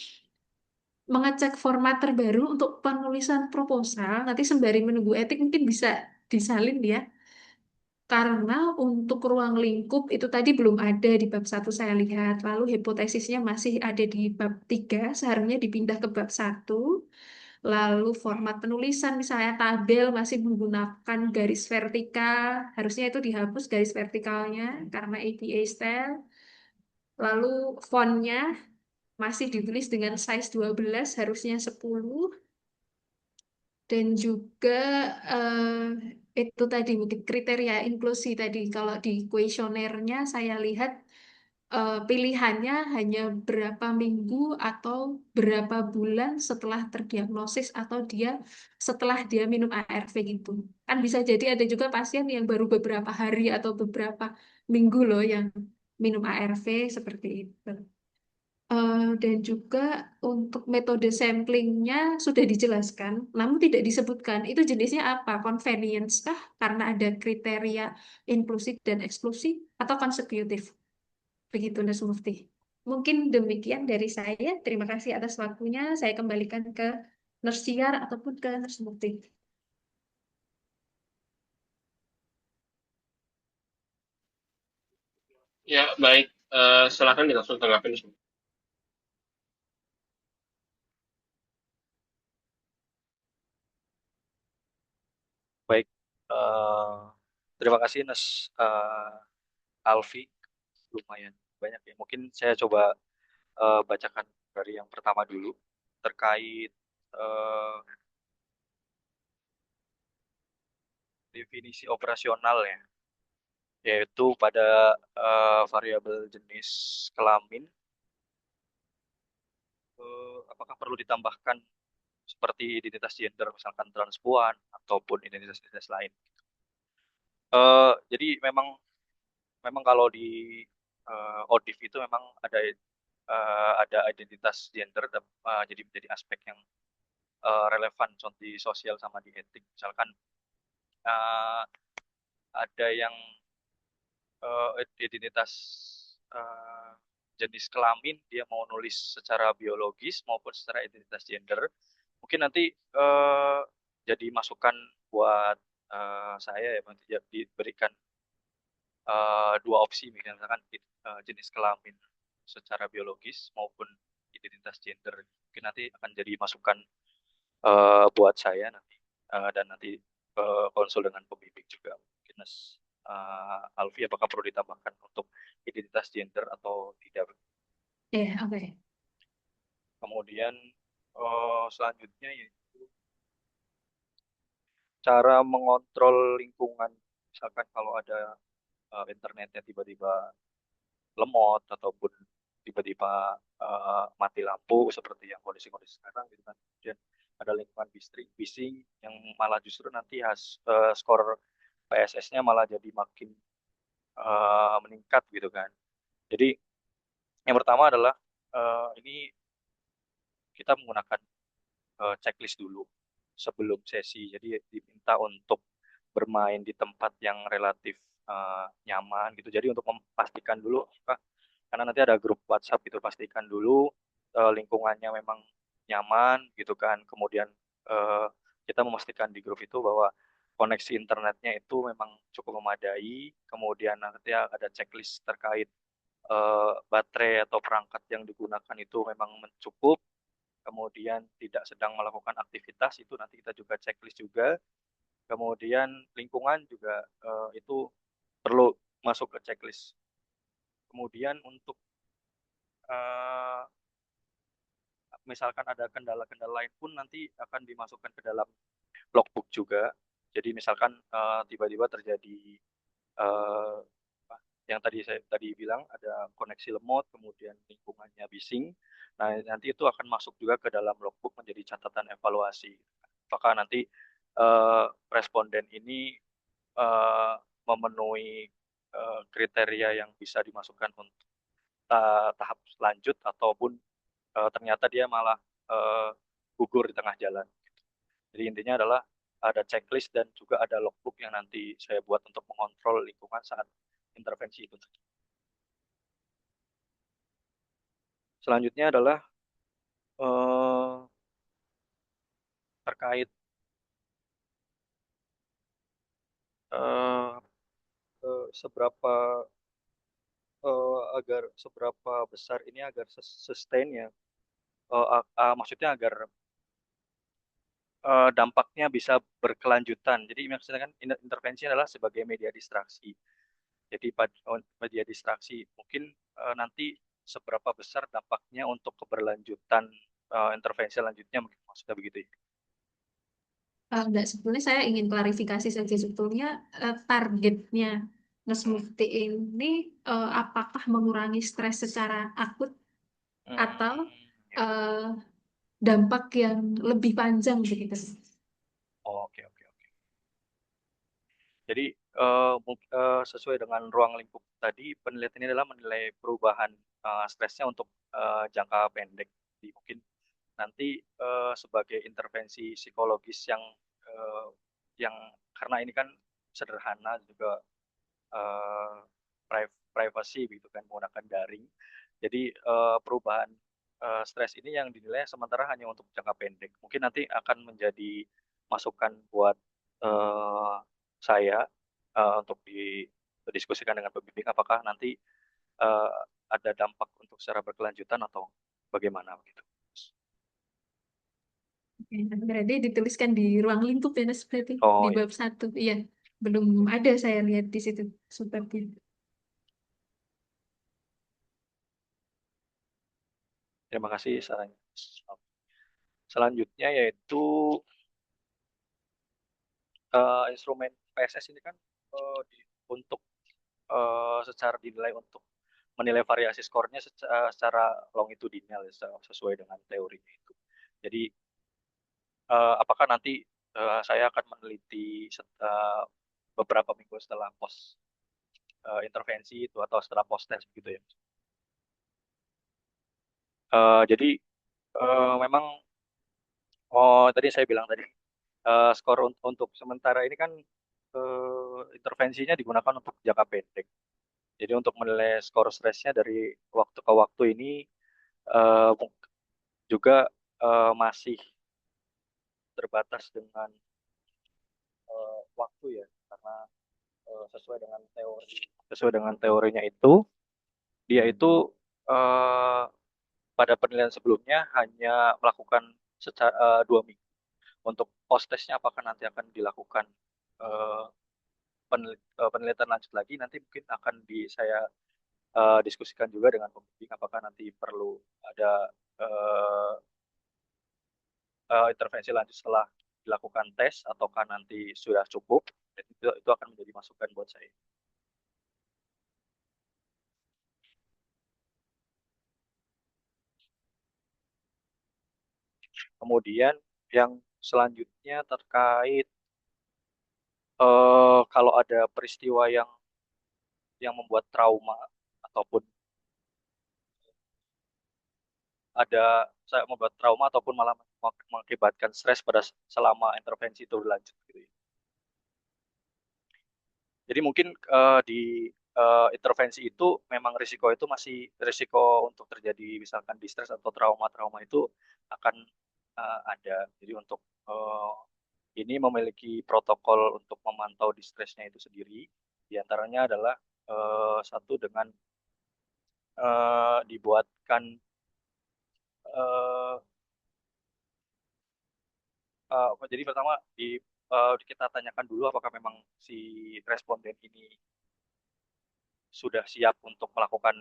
mengecek format terbaru untuk penulisan proposal. Nanti sembari menunggu etik mungkin bisa disalin ya. Karena untuk ruang lingkup itu tadi belum ada di bab satu saya lihat. Lalu hipotesisnya masih ada di bab 3, seharusnya dipindah ke bab satu. Lalu format penulisan misalnya tabel masih menggunakan garis vertikal, harusnya itu dihapus garis vertikalnya karena APA style. Lalu fontnya masih ditulis dengan size 12, harusnya 10. Dan juga itu tadi mungkin kriteria inklusi tadi. Kalau di kuesionernya saya lihat pilihannya hanya berapa minggu atau berapa bulan setelah terdiagnosis atau setelah dia minum ARV gitu. Kan bisa jadi ada juga pasien yang baru beberapa hari atau beberapa minggu loh yang minum ARV seperti itu. Dan juga untuk metode samplingnya sudah dijelaskan, namun tidak disebutkan itu jenisnya apa, convenience kah karena ada kriteria inklusif dan eksklusif atau konsekutif. Begitu Nurse Mufti. Mungkin demikian dari saya. Terima kasih atas waktunya. Saya kembalikan ke Nurse Siar ataupun ke Nurse Mufti. Ya, baik. Silakan langsung tanggapin. Baik, eh, terima kasih Nes Alfi, lumayan banyak ya. Mungkin saya coba bacakan dari yang pertama dulu terkait eh, definisi operasional ya, yaitu pada variabel jenis kelamin, apakah perlu ditambahkan seperti identitas gender, misalkan transpuan ataupun identitas-identitas lain. Jadi memang memang kalau di ODIF itu memang ada identitas gender, jadi menjadi aspek yang relevan contoh di sosial sama di etik. Misalkan uh, ada yang identitas uh, jenis kelamin dia mau nulis secara biologis maupun secara identitas gender, mungkin nanti jadi masukan buat saya ya, nanti diberikan dua opsi, misalkan jenis kelamin secara biologis maupun identitas gender. Mungkin nanti akan jadi masukan buat saya nanti, dan nanti konsul dengan pembimbing juga. Mungkin Alfi, apakah perlu ditambahkan untuk identitas gender atau tidak? Oke. Kemudian selanjutnya yaitu cara mengontrol lingkungan. Misalkan kalau ada internetnya tiba-tiba lemot ataupun tiba-tiba mati lampu seperti yang kondisi-kondisi sekarang gitu kan. Kemudian ada lingkungan bising yang malah justru nanti skor PSS-nya malah jadi makin meningkat gitu kan. Jadi yang pertama adalah ini kita menggunakan checklist dulu sebelum sesi. Jadi diminta untuk bermain di tempat yang relatif nyaman gitu. Jadi untuk memastikan dulu, karena nanti ada grup WhatsApp gitu, pastikan dulu lingkungannya memang nyaman gitu kan. Kemudian kita memastikan di grup itu bahwa koneksi internetnya itu memang cukup memadai. Kemudian nanti ada checklist terkait baterai atau perangkat yang digunakan itu memang mencukup. Kemudian tidak sedang melakukan aktivitas itu nanti kita juga checklist juga. Kemudian lingkungan juga itu perlu masuk ke checklist. Kemudian untuk eh, misalkan ada kendala-kendala lain pun nanti akan dimasukkan ke dalam logbook juga. Jadi misalkan tiba-tiba terjadi eh, yang tadi saya tadi bilang ada koneksi lemot, kemudian lingkungannya bising. Nah, nanti itu akan masuk juga ke dalam logbook menjadi catatan evaluasi. Apakah nanti responden ini eh, memenuhi kriteria yang bisa dimasukkan untuk tahap lanjut ataupun ternyata dia malah eh, gugur di tengah jalan. Jadi intinya adalah ada checklist dan juga ada logbook yang nanti saya buat untuk mengontrol lingkungan saat intervensi itu. Selanjutnya adalah eh, terkait eh, seberapa agar seberapa besar ini agar sustain ya. Maksudnya agar dampaknya bisa berkelanjutan. Jadi maksudnya kan intervensi adalah sebagai media distraksi. Jadi media distraksi mungkin nanti seberapa besar dampaknya untuk keberlanjutan intervensi selanjutnya mungkin maksudnya begitu ya. Enggak, sebetulnya saya ingin klarifikasi saja sebetulnya targetnya Nurse Mufti ini apakah mengurangi stres secara akut atau Ya. eh, dampak yang lebih panjang begitu. Oke, oke, oke. Jadi sesuai dengan ruang lingkup tadi, penelitian ini adalah menilai perubahan stresnya untuk jangka pendek. Jadi mungkin nanti sebagai intervensi psikologis eh, yang karena ini kan sederhana juga eh, privacy gitu kan menggunakan daring. Jadi perubahan stres ini yang dinilai sementara hanya untuk jangka pendek. Mungkin nanti akan menjadi masukan buat eh, saya untuk didiskusikan dengan pembimbing apakah nanti eh, ada dampak untuk secara berkelanjutan atau bagaimana begitu. Oke, berarti dituliskan di ruang lingkup ya Nurse, berarti di Oh ya, bab 1. Iya, belum ada saya lihat di situ sebabnya. terima kasih sarannya. Selanjutnya yaitu instrumen PSS ini kan untuk secara dinilai untuk menilai variasi skornya secara longitudinal ya, sesuai dengan teorinya itu. Jadi apakah nanti saya akan meneliti beberapa minggu setelah pos intervensi itu atau setelah post test gitu ya. Jadi memang tadi saya bilang tadi skor untuk sementara ini kan intervensinya digunakan untuk jangka pendek. Jadi untuk menilai skor stresnya dari waktu ke waktu ini eh, juga masih terbatas dengan waktu ya, karena sesuai dengan teorinya itu dia itu eh, pada penilaian sebelumnya hanya melakukan secara 2 minggu. Untuk post testnya apakah nanti akan dilakukan eh, penelitian lanjut lagi nanti mungkin akan saya diskusikan juga dengan pembimbing apakah nanti perlu ada eh, intervensi lanjut setelah dilakukan tes ataukah nanti sudah cukup. Dan itu akan menjadi masukan buat saya. Kemudian yang selanjutnya terkait kalau ada peristiwa yang membuat trauma ataupun saya membuat trauma ataupun malah mengakibatkan stres pada selama intervensi itu berlanjut gitu ya. Jadi mungkin di intervensi itu memang risiko itu masih risiko untuk terjadi misalkan distress atau trauma-trauma itu akan ada. Jadi untuk ini memiliki protokol untuk memantau distressnya itu sendiri. Di antaranya adalah satu dengan dibuatkan eh, jadi pertama kita tanyakan dulu apakah memang si responden ini sudah siap untuk melakukan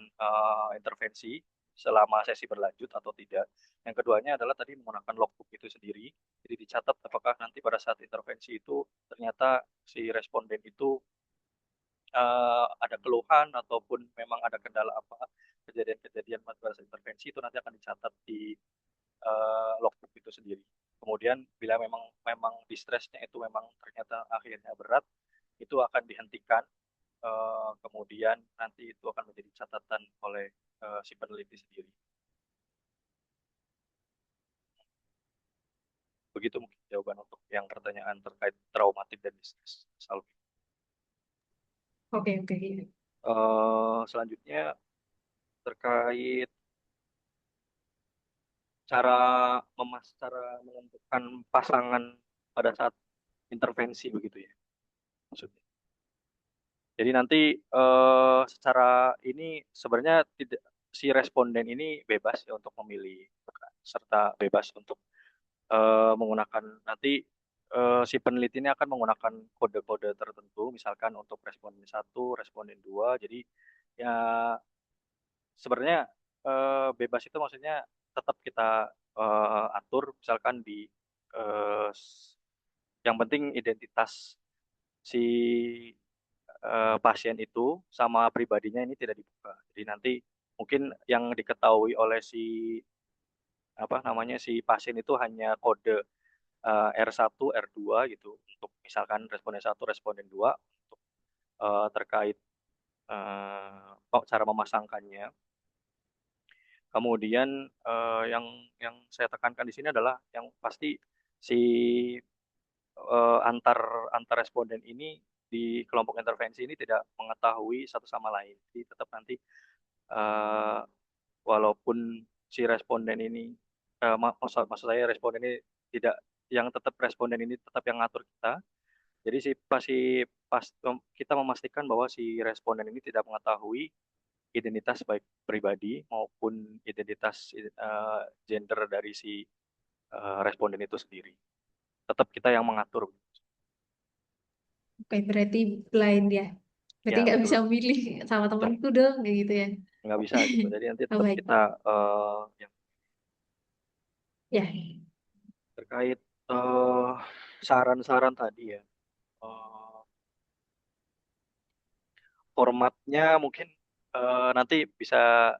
intervensi selama sesi berlanjut atau tidak. Yang keduanya adalah tadi menggunakan logbook itu sendiri. Jadi dicatat apakah nanti pada saat intervensi itu ternyata si responden itu ada keluhan ataupun memang ada kendala apa, kejadian-kejadian pada saat intervensi itu nanti akan dicatat di logbook itu sendiri. Kemudian bila memang memang distressnya itu memang ternyata akhirnya berat, itu akan dihentikan. Kemudian nanti itu akan menjadi catatan oleh si peneliti sendiri. Begitu mungkin jawaban untuk yang pertanyaan terkait traumatik dan distres. Salvi. Oke, oke. Iya. Selanjutnya terkait cara cara menentukan pasangan pada saat intervensi begitu ya maksudnya. Jadi nanti secara ini sebenarnya tidak si responden ini bebas ya untuk memilih serta bebas untuk menggunakan nanti si peneliti ini akan menggunakan kode-kode tertentu misalkan untuk responden 1, responden 2. Jadi ya sebenarnya bebas itu maksudnya tetap kita atur misalkan di eh, yang penting identitas si pasien itu sama pribadinya ini tidak dibuka. Jadi nanti mungkin yang diketahui oleh si apa namanya si pasien itu hanya kode R1, R2 gitu untuk misalkan responden 1, responden 2 untuk terkait cara memasangkannya. Kemudian yang saya tekankan di sini adalah yang pasti si antar antar responden ini di kelompok intervensi ini tidak mengetahui satu sama lain. Jadi tetap nanti eh, walaupun si responden ini maksud saya responden ini tidak yang tetap responden ini tetap yang ngatur kita. Jadi si pasti pas kita memastikan bahwa si responden ini tidak mengetahui identitas baik pribadi maupun identitas gender dari si responden itu sendiri. Tetap kita yang mengatur. Oke, berarti blind ya. Berarti Ya nggak bisa betul. milih sama Betul. temanku dong, kayak gitu ya. Nggak bisa gitu. Jadi nanti Oh, tetap baik. kita yang Ya, terkait saran-saran tadi ya. Formatnya mungkin nanti bisa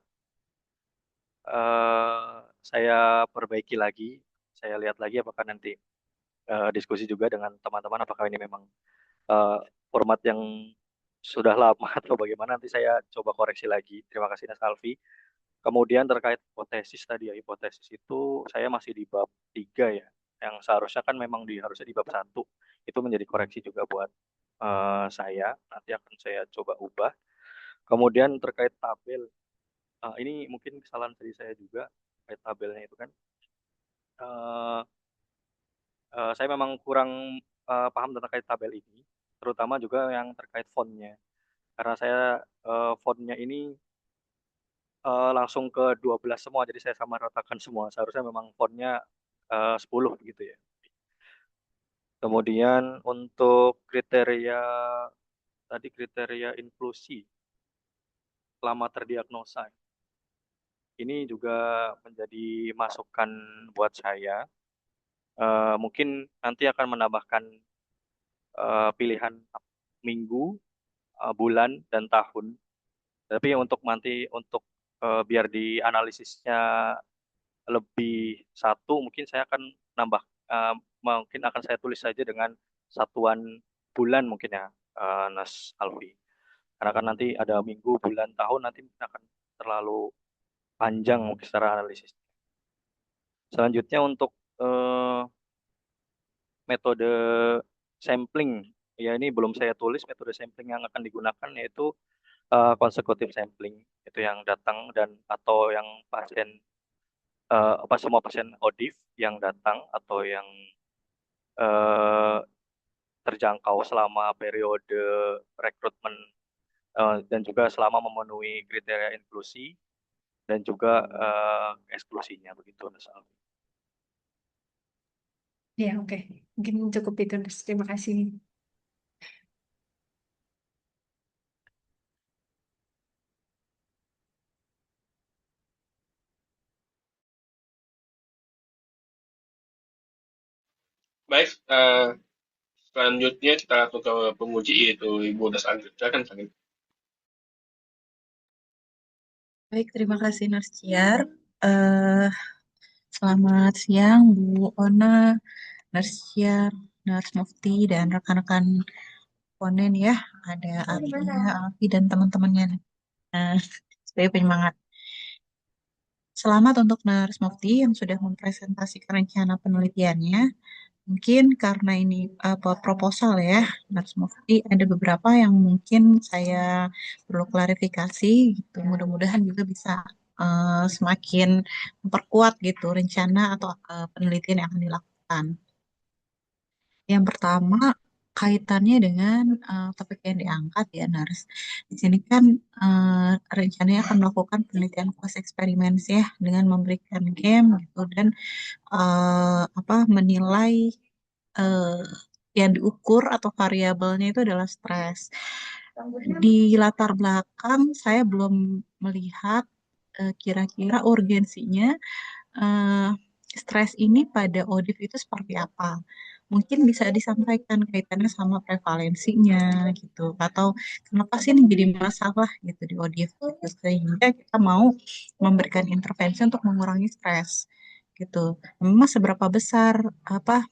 saya perbaiki lagi. Saya lihat lagi apakah nanti diskusi juga dengan teman-teman apakah ini memang eh, format yang sudah lama atau bagaimana nanti saya coba koreksi lagi. Terima kasih Mas Alfi. Kemudian terkait hipotesis tadi ya, hipotesis itu saya masih di bab 3 ya. Yang seharusnya kan memang harusnya di bab 1. Itu menjadi koreksi juga buat saya. Nanti akan saya coba ubah. Kemudian terkait tabel, ini mungkin kesalahan dari saya juga terkait tabelnya itu kan. eh, saya memang kurang paham tentang terkait tabel ini, terutama juga yang terkait fontnya. Karena saya fontnya ini langsung ke 12 semua, jadi saya sama ratakan semua. Seharusnya memang fontnya 10 gitu ya. Kemudian untuk kriteria tadi kriteria inklusi lama terdiagnosa ini juga menjadi masukan buat saya. Mungkin nanti akan menambahkan pilihan minggu, bulan, dan tahun. Tapi untuk nanti untuk biar di analisisnya lebih satu, mungkin saya akan nambah, mungkin akan saya tulis saja dengan satuan bulan mungkin ya, Nas Alfi. Karena kan nanti ada minggu, bulan, tahun, nanti mungkin akan terlalu panjang mungkin secara analisis. Selanjutnya untuk eh, metode sampling, ya ini belum saya tulis metode sampling yang akan digunakan yaitu consecutive sampling itu yang datang dan atau yang pasien apa semua pasien ODIF yang datang atau yang eh, terjangkau selama periode rekrutmen dan juga selama memenuhi kriteria inklusi dan juga eksklusinya begitu Mas Alfi. Ya, oke. Mungkin cukup itu, Nurse. Terima kasih. Baik, selanjutnya kita langsung ke penguji yaitu Ibu Das Anggit. Silakan, silakan. Baik, terima kasih Nurse Ciar. Eh, Selamat siang Bu Ona, Nurse Ciar, Nurse Mufti, dan rekan-rekan ponen ya. Ada Arya, Alfi, dan teman-temannya. Nah, sebagai penyemangat. Selamat untuk Nurse Mufti yang sudah mempresentasikan rencana penelitiannya. Mungkin karena ini apa proposal ya, Nurse Mufti, ada beberapa yang mungkin saya perlu klarifikasi gitu. Mudah-mudahan juga bisa semakin memperkuat gitu rencana atau penelitian yang akan dilakukan. Yang pertama kaitannya dengan topik yang diangkat ya, Nars. Di sini kan rencananya akan melakukan penelitian kuas eksperimen ya dengan memberikan game gitu dan apa menilai eh, yang diukur atau variabelnya itu adalah stres. Di latar belakang saya belum melihat kira-kira urgensinya eh, stres ini pada ODIF itu seperti apa. Mungkin bisa disampaikan kaitannya sama prevalensinya gitu. Atau kenapa sih ini jadi masalah gitu di ODIF gitu. Sehingga kita mau memberikan intervensi untuk mengurangi stres gitu. Memang seberapa besar apa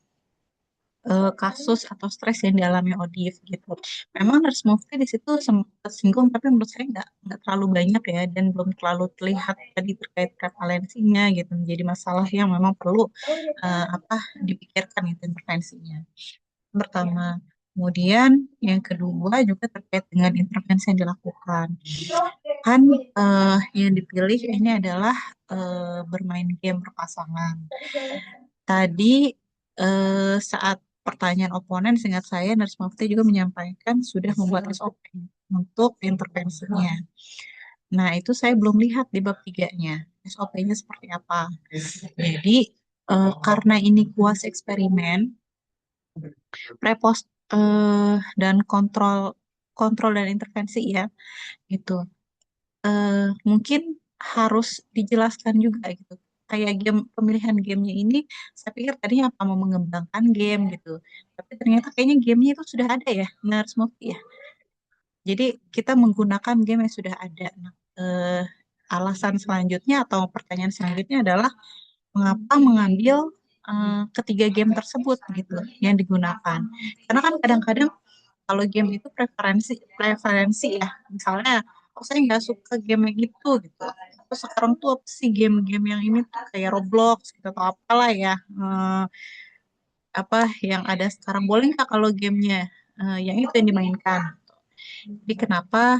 kasus atau stres yang dialami ODIF gitu. Memang Nurse Mufti di situ sempat singgung, tapi menurut saya nggak terlalu banyak ya dan belum terlalu terlihat tadi terkait prevalensinya gitu. Menjadi masalah yang memang perlu apa dipikirkan itu intervensinya. Pertama. Kemudian yang kedua juga terkait dengan intervensi yang dilakukan. Kan yang dipilih ini adalah bermain game berpasangan. Tadi saat pertanyaan oponen, seingat saya, Nurse Mufti juga menyampaikan sudah membuat SOP untuk intervensinya. Nah, itu saya belum lihat di bab 3-nya. SOP-nya seperti apa. Jadi, karena ini kuas eksperimen, prepos dan kontrol kontrol dan intervensi ya, gitu. Mungkin harus dijelaskan juga gitu. Kayak game pemilihan gamenya ini, saya pikir tadinya apa mau mengembangkan game gitu, tapi ternyata kayaknya gamenya itu sudah ada ya, Nurse Mufti ya. Jadi kita menggunakan game yang sudah ada. Nah, alasan selanjutnya atau pertanyaan selanjutnya adalah mengapa mengambil ketiga game tersebut gitu yang digunakan. Karena kan kadang-kadang kalau game itu preferensi ya. Misalnya, oh saya nggak suka game yang itu gitu. Terus sekarang tuh apa sih game-game yang ini tuh kayak Roblox gitu atau apalah ya. Apa yang ada sekarang boleh nggak kalau gamenya yang itu yang dimainkan? Jadi kenapa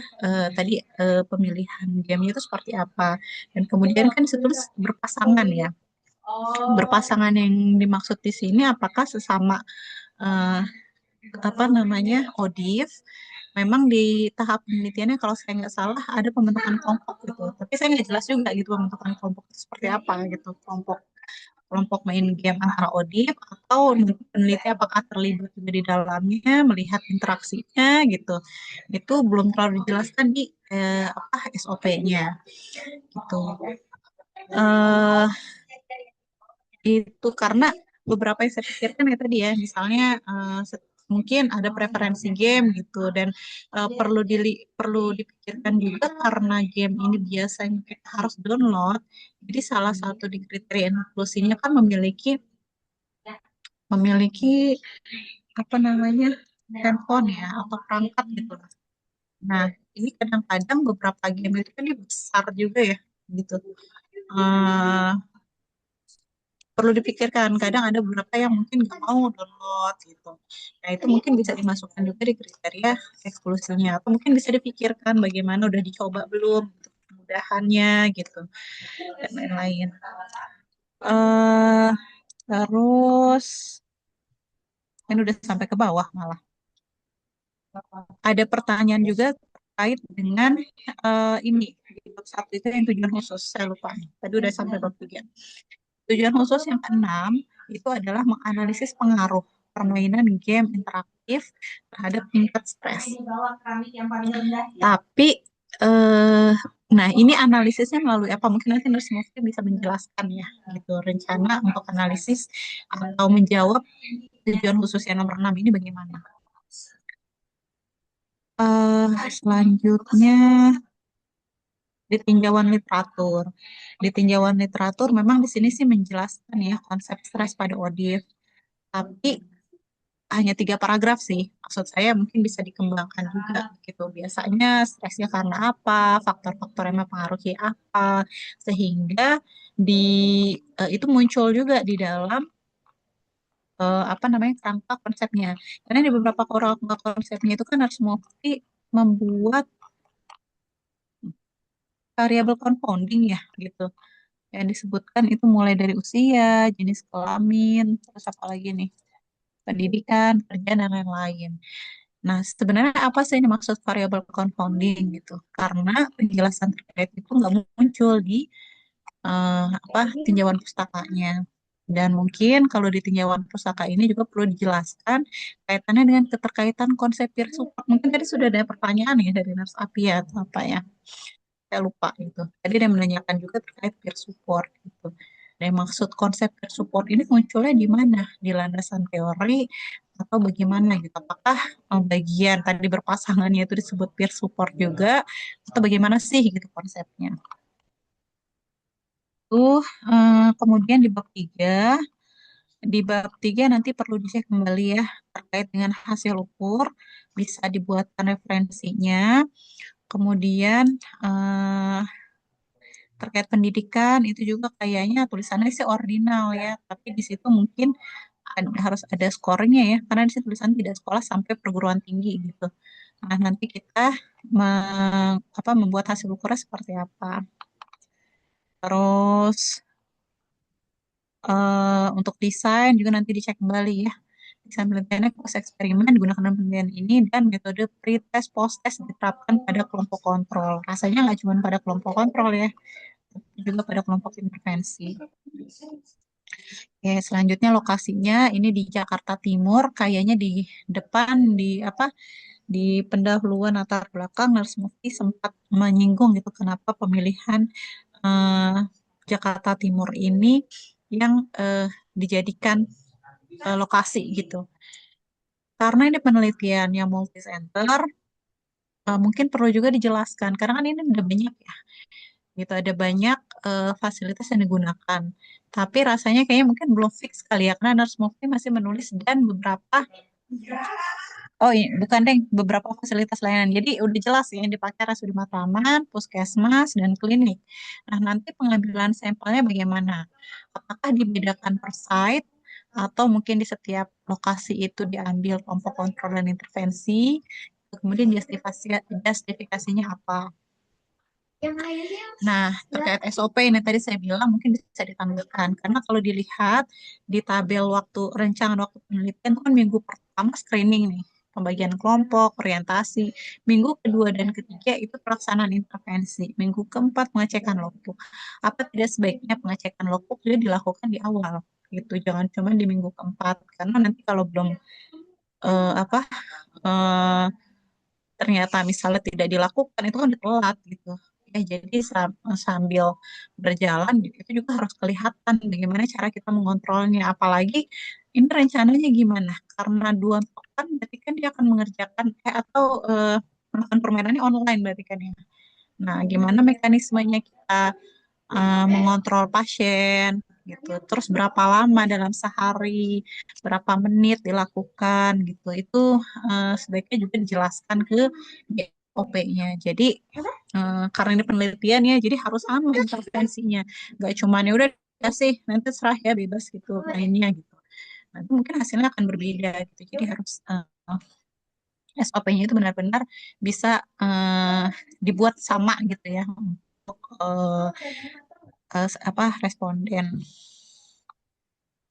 tadi pemilihan gamenya itu seperti apa? Dan kemudian kan itu berpasangan ya. Berpasangan yang dimaksud di sini apakah sesama eh, apa namanya ODIF? Memang di tahap penelitiannya kalau saya nggak salah ada pembentukan kelompok gitu. Tapi saya nggak jelas juga gitu pembentukan kelompok itu seperti apa gitu. Kelompok kelompok main game antara ODIF atau peneliti apakah terlibat juga di dalamnya melihat interaksinya gitu. Itu belum terlalu dijelaskan di apa SOP-nya gitu. eh itu karena beberapa yang saya pikirkan ya tadi ya, misalnya mungkin ada preferensi game gitu dan perlu dipikirkan juga karena game ini biasanya kita harus download. Jadi salah satu di kriteria inklusinya kan memiliki apa namanya handphone ya atau perangkat gitu. Nah, ini kadang-kadang beberapa game itu kan dia besar juga ya gitu. Eh, perlu dipikirkan. Kadang ada beberapa yang mungkin nggak mau download gitu. Nah, itu mungkin bisa dimasukkan juga di kriteria eksklusinya. Atau mungkin bisa dipikirkan bagaimana udah dicoba belum, gitu, kemudahannya gitu, dan lain-lain. eh Terus, ini udah sampai ke bawah malah. Ada pertanyaan juga terkait dengan ini. Di bab 1 itu yang tujuan khusus, saya lupa. Tadi udah sampai bab 3. Tujuan khusus yang keenam itu adalah menganalisis pengaruh permainan game interaktif terhadap tingkat stres. Tapi, nah ini analisisnya melalui apa? Mungkin nanti Nurse Mufti bisa menjelaskan ya, gitu. Rencana untuk analisis atau menjawab tujuan khusus yang nomor 6 ini bagaimana? Selanjutnya di tinjauan literatur. Di tinjauan literatur memang di sini sih menjelaskan ya konsep stres pada ODIF. Tapi hanya 3 paragraf sih. Maksud saya mungkin bisa dikembangkan juga gitu. Biasanya stresnya karena apa, faktor-faktor yang mempengaruhi apa, sehingga di itu muncul juga di dalam apa namanya kerangka konsepnya. Karena di beberapa kerangka konsepnya itu kan harus membuat variabel confounding ya gitu. Yang disebutkan itu mulai dari usia, jenis kelamin, terus apa lagi nih? Pendidikan, kerjaan, dan lain-lain. Nah, sebenarnya apa sih yang dimaksud variabel confounding gitu? Karena penjelasan terkait itu nggak muncul di apa tinjauan pustakanya. Dan mungkin kalau di tinjauan pustaka ini juga perlu dijelaskan kaitannya dengan keterkaitan konsep peer support. Mungkin tadi sudah ada pertanyaan ya dari Nurse Apia atau apa ya? Saya lupa gitu. Tadi dia menanyakan juga terkait peer support gitu. Dan maksud konsep peer support ini munculnya di mana? Di landasan teori atau bagaimana gitu? Apakah bagian tadi berpasangannya itu disebut peer support juga atau bagaimana sih gitu konsepnya? Tuh, kemudian di bab 3 nanti perlu dicek kembali ya terkait dengan hasil ukur, bisa dibuatkan referensinya. Kemudian eh, terkait pendidikan itu juga kayaknya tulisannya sih ordinal ya, tapi di situ mungkin harus ada skornya ya, karena di situ tulisan tidak sekolah sampai perguruan tinggi gitu. Nah, nanti kita membuat hasil ukurnya seperti apa. Terus untuk desain juga nanti dicek kembali ya. Desain penelitiannya proses eksperimen digunakan dalam penelitian ini dan metode pretest post-test diterapkan pada kelompok kontrol. Rasanya nggak cuma pada kelompok kontrol ya, tapi juga pada kelompok intervensi. Oke, selanjutnya lokasinya ini di Jakarta Timur, kayaknya di depan di pendahuluan latar belakang Nurse Mufti sempat menyinggung gitu kenapa pemilihan eh, Jakarta Timur ini yang dijadikan lokasi gitu. Karena ini penelitian yang multi center, mungkin perlu juga dijelaskan karena kan ini udah banyak ya gitu, ada banyak fasilitas yang digunakan. Tapi rasanya kayaknya mungkin belum fix kali ya, karena Nurse Mufti masih menulis dan beberapa, oh iya, bukan deh, beberapa fasilitas layanan. Jadi udah jelas ya yang dipakai RSUD Matraman, Puskesmas, dan klinik. Nah, nanti pengambilan sampelnya bagaimana? Apakah dibedakan per site, atau mungkin di setiap lokasi itu diambil kelompok kontrol dan intervensi, kemudian justifikasinya apa? Nah, terkait SOP ini tadi saya bilang mungkin bisa ditampilkan karena kalau dilihat di tabel rencangan waktu penelitian itu kan minggu pertama screening nih, pembagian kelompok, orientasi, minggu kedua dan ketiga itu pelaksanaan intervensi, minggu keempat pengecekan logbook. Apa tidak sebaiknya pengecekan logbook juga dilakukan di awal gitu, jangan cuma di minggu keempat karena nanti kalau belum eh, apa eh, ternyata misalnya tidak dilakukan itu kan telat gitu ya, jadi sambil berjalan gitu, itu juga harus kelihatan bagaimana cara kita mengontrolnya, apalagi ini rencananya gimana karena 2 pekan berarti kan dia akan mengerjakan atau melakukan permainannya online berarti kan ya. Nah, gimana mekanismenya kita mengontrol pasien gitu. Terus berapa lama dalam sehari, berapa menit dilakukan gitu. Itu sebaiknya juga dijelaskan ke OP-nya. Jadi karena ini penelitian ya, jadi harus sama intervensinya. Gak cuma ya udah ya sih nanti serah ya bebas gitu mainnya gitu. Nanti mungkin hasilnya akan berbeda gitu. Jadi harus SOP-nya itu benar-benar bisa dibuat sama gitu ya untuk apa responden.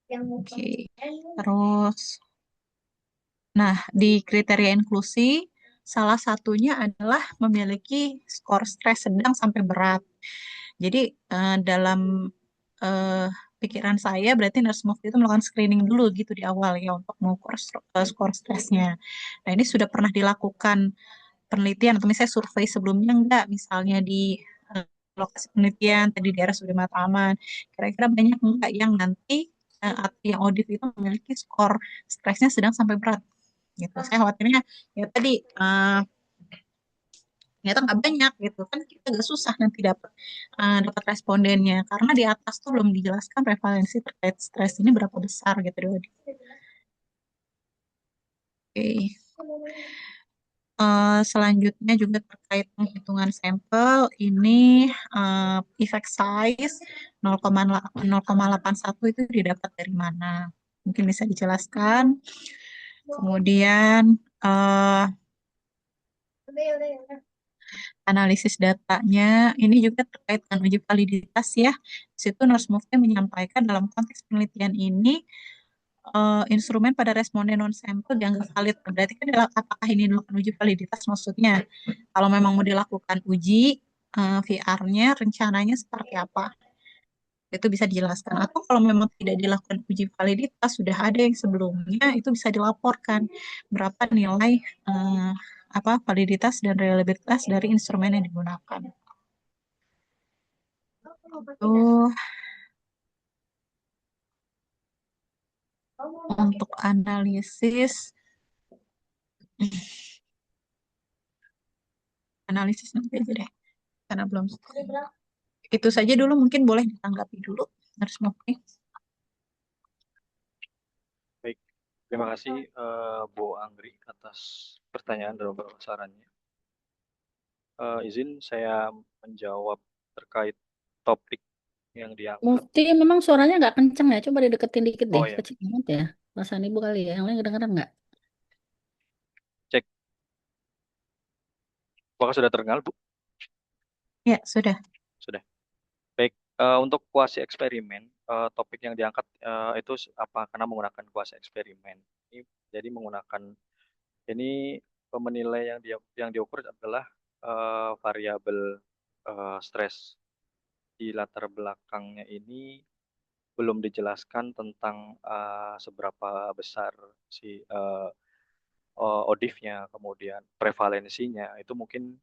Oke. Terus, nah di kriteria inklusi salah satunya adalah memiliki skor stres sedang sampai berat. Jadi dalam eh, pikiran saya berarti nurse move itu melakukan screening dulu gitu di awal ya untuk mengukur skor stresnya. Nah ini sudah pernah dilakukan penelitian atau misalnya survei sebelumnya enggak, misalnya di eh, lokasi penelitian tadi di RSUD Matraman, kira-kira banyak enggak yang nanti yang audit itu memiliki skor stresnya sedang sampai berat gitu. Saya khawatirnya ya tadi ternyata nggak banyak gitu kan kita agak susah nanti dapat respondennya karena di atas tuh belum dijelaskan prevalensi terkait stres ini berapa besar gitu. Oke. Selanjutnya juga terkait penghitungan sampel, ini effect size 0,81 itu didapat dari mana? Mungkin bisa dijelaskan. Kemudian analisis datanya, ini juga terkait dengan uji validitas ya. Di situ Nurse Mufti menyampaikan dalam konteks penelitian ini, instrumen pada responden non-sampel dianggap valid. Berarti kan apakah ini dilakukan uji validitas maksudnya? Kalau memang mau dilakukan uji VR-nya, rencananya seperti apa? Itu bisa dijelaskan. Atau kalau memang tidak dilakukan uji validitas, sudah ada yang sebelumnya, itu bisa dilaporkan berapa nilai validitas dan reliabilitas dari instrumen yang digunakan. Tuh, untuk analisis nanti aja deh, karena belum. Itu saja dulu, mungkin boleh ditanggapi dulu, Nurse Mufti. Baik, terima kasih Bu Anggri atas pertanyaan dan beberapa sarannya. Izin saya menjawab terkait topik yang diangkat. Mufti memang suaranya nggak kenceng ya, coba dideketin dikit deh, Oh ya, kecil banget ya. Perasaan ibu kali ya, yang lain kedengeran nggak? cek. Apakah sudah terdengar, Bu? Ya, sudah. Sudah. Baik, untuk kuasi eksperimen, topik yang diangkat itu apa? Karena menggunakan kuasi eksperimen. Ini jadi menggunakan ini pemenilai yang diukur adalah variabel stres. Di latar belakangnya ini belum dijelaskan tentang seberapa besar si ODIF-nya, kemudian prevalensinya. Itu mungkin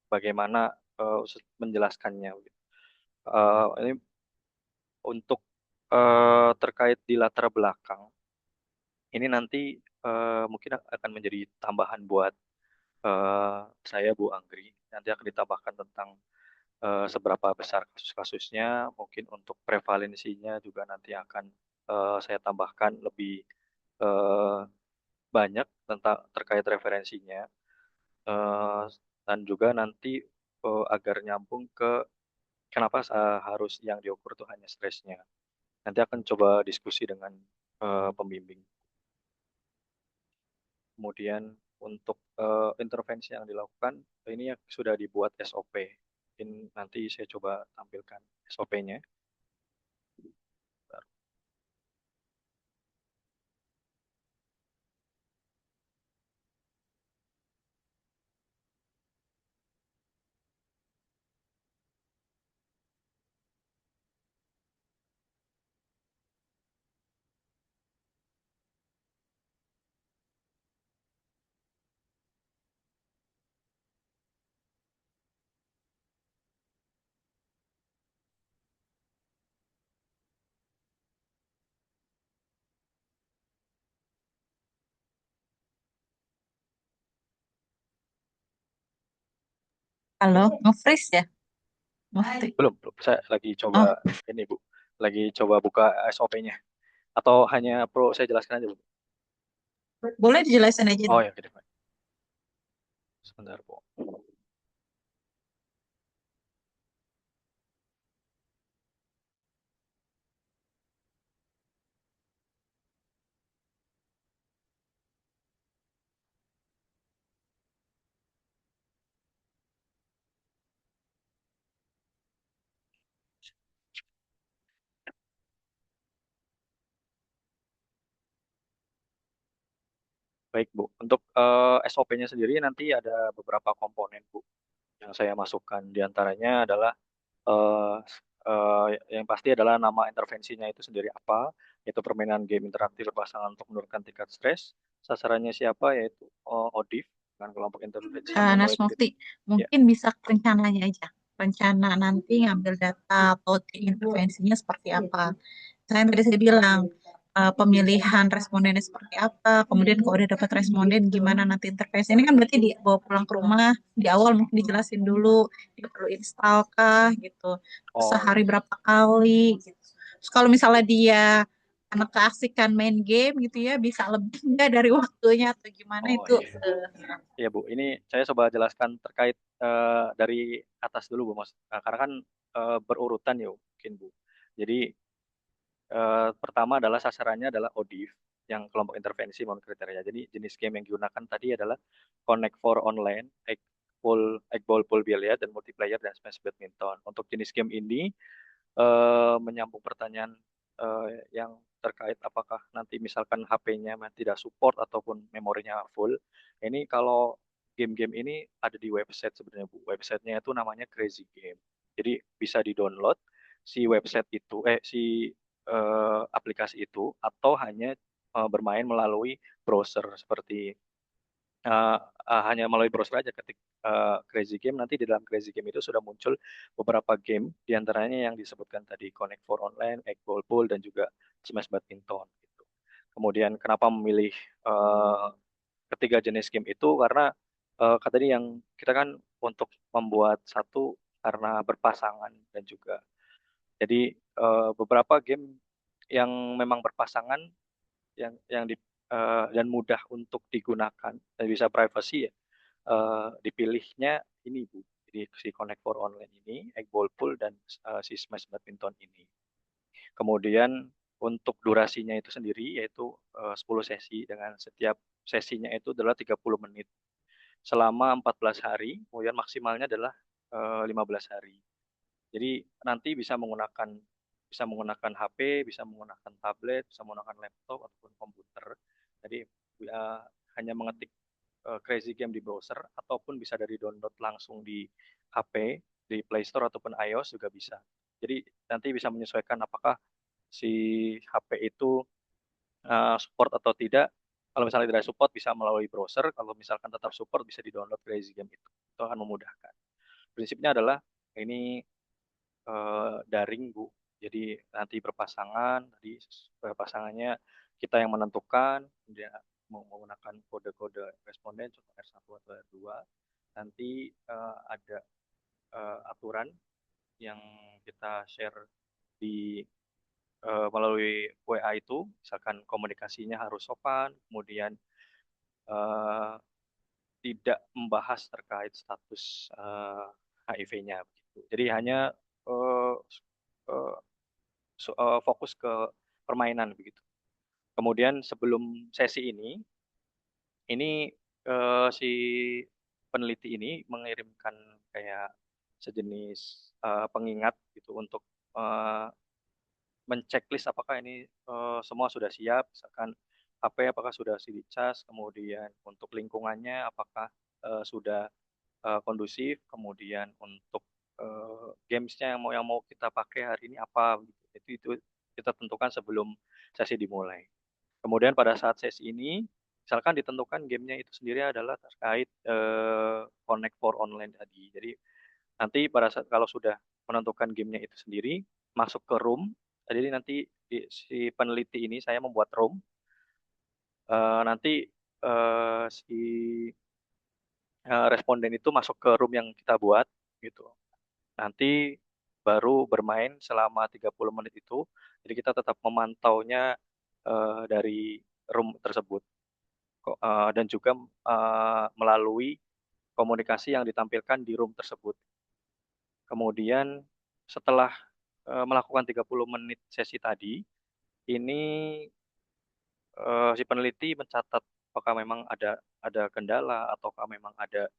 bagaimana menjelaskannya. Ini untuk terkait di latar belakang, ini nanti mungkin akan menjadi tambahan buat saya, Bu Anggri. Nanti akan ditambahkan tentang seberapa besar kasus-kasusnya, mungkin untuk prevalensinya juga nanti akan saya tambahkan lebih eh, banyak tentang terkait referensinya. Eh, dan juga nanti agar nyambung ke kenapa harus yang diukur itu hanya stresnya. Nanti akan coba diskusi dengan pembimbing. Kemudian untuk intervensi yang dilakukan, ini yang sudah dibuat SOP. Mungkin nanti saya coba tampilkan SOP-nya. Halo, nge-freeze ya? Mufti. Belum, belum. Saya lagi coba Oh, ini, Bu. Lagi coba buka SOP-nya. Atau hanya perlu saya jelaskan aja, Bu? boleh dijelasin aja Oh dulu. ya, oke deh, Pak. Sebentar, Bu. Baik, Bu. Untuk SOP-nya sendiri nanti ada beberapa komponen, Bu, yang saya masukkan. Di antaranya adalah eh, yang pasti adalah nama intervensinya itu sendiri apa, yaitu permainan game interaktif berpasangan untuk menurunkan tingkat stres. Sasarannya siapa, yaitu ODIF, dengan kelompok intervensi Nars humanoid. Mufti, Ya, mungkin bisa rencananya aja. Rencana nanti ngambil data voting intervensinya seperti apa. Tadi saya bilang, pemilihan respondennya seperti apa, kemudian kalau udah dapat responden gimana nanti intervensi. Ini kan berarti dibawa pulang ke rumah, di awal mungkin dijelasin dulu, dia perlu install kah gitu, terus oh sehari ya, berapa kali gitu. Terus kalau misalnya dia anak keasikan main game gitu ya, bisa lebih enggak dari waktunya atau gimana oh itu. iya. Iya, Bu. Ini saya coba jelaskan terkait dari atas dulu, Bu, Mas. Nah, karena kan berurutan ya, mungkin, Bu. Jadi pertama adalah sasarannya adalah ODIF, yang kelompok intervensi memenuhi kriteria. Jadi jenis game yang digunakan tadi adalah Connect for Online, Egg Ball Pool Billiard, dan Multiplayer dan Smash Badminton. Untuk jenis game ini menyambung pertanyaan yang terkait apakah nanti misalkan HP-nya tidak support ataupun memorinya full. Ini kalau game-game ini ada di website sebenarnya, Bu. Websitenya itu namanya Crazy Game. Jadi bisa di-download si website itu, si aplikasi itu, atau hanya bermain melalui browser seperti eh, hanya melalui browser aja ketik Crazy Game. Nanti di dalam Crazy Game itu sudah muncul beberapa game, diantaranya yang disebutkan tadi Connect for Online, Egg Ball Pool, dan juga Smash Badminton gitu. Kemudian kenapa memilih eh, ketiga jenis game itu, karena tadi yang kita kan untuk membuat satu karena berpasangan, dan juga jadi beberapa game yang memang berpasangan, yang dan mudah untuk digunakan dan bisa privacy ya, dipilihnya ini, Bu. Jadi si Connect for Online ini, Egg Ball Pool, dan si Smash Badminton ini. Kemudian untuk durasinya itu sendiri yaitu 10 sesi, dengan setiap sesinya itu adalah 30 menit selama 14 hari, kemudian maksimalnya adalah 15 hari. Jadi nanti bisa menggunakan HP, bisa menggunakan tablet, bisa menggunakan laptop ataupun komputer. Jadi uh, hanya mengetik Crazy Game di browser, ataupun bisa dari download langsung di HP, di Play Store ataupun iOS juga bisa. Jadi nanti bisa menyesuaikan apakah si HP itu support atau tidak. Kalau misalnya tidak support bisa melalui browser, kalau misalkan tetap support bisa di-download Crazy Game itu. Itu akan memudahkan. Prinsipnya adalah ini daring, Bu. Jadi nanti berpasangan, tadi berpasangannya kita yang menentukan, kemudian menggunakan kode-kode responden, contoh R1 atau R2. Nanti ada aturan yang kita share di melalui WA itu, misalkan komunikasinya harus sopan, kemudian eh, tidak membahas terkait status HIV-nya begitu. Jadi hanya eh, eh, fokus ke permainan begitu. Kemudian sebelum sesi ini si peneliti ini mengirimkan kayak sejenis pengingat gitu untuk eh, menceklis apakah ini semua sudah siap, misalkan HP apakah sudah dicas, kemudian untuk lingkungannya apakah sudah kondusif, kemudian untuk gamesnya yang mau kita pakai hari ini apa, gitu. Itu kita tentukan sebelum sesi dimulai. Kemudian pada saat sesi ini, misalkan ditentukan gamenya itu sendiri adalah terkait Connect for Online tadi. Jadi nanti pada saat kalau sudah menentukan gamenya itu sendiri, masuk ke room. Jadi nanti si peneliti ini saya membuat room. Nanti si responden itu masuk ke room yang kita buat gitu. Nanti baru bermain selama 30 menit itu. Jadi kita tetap memantaunya dari room tersebut. Dan juga melalui komunikasi yang ditampilkan di room tersebut. Kemudian setelah melakukan 30 menit sesi tadi, ini si peneliti mencatat apakah memang ada kendala, ataukah memang ada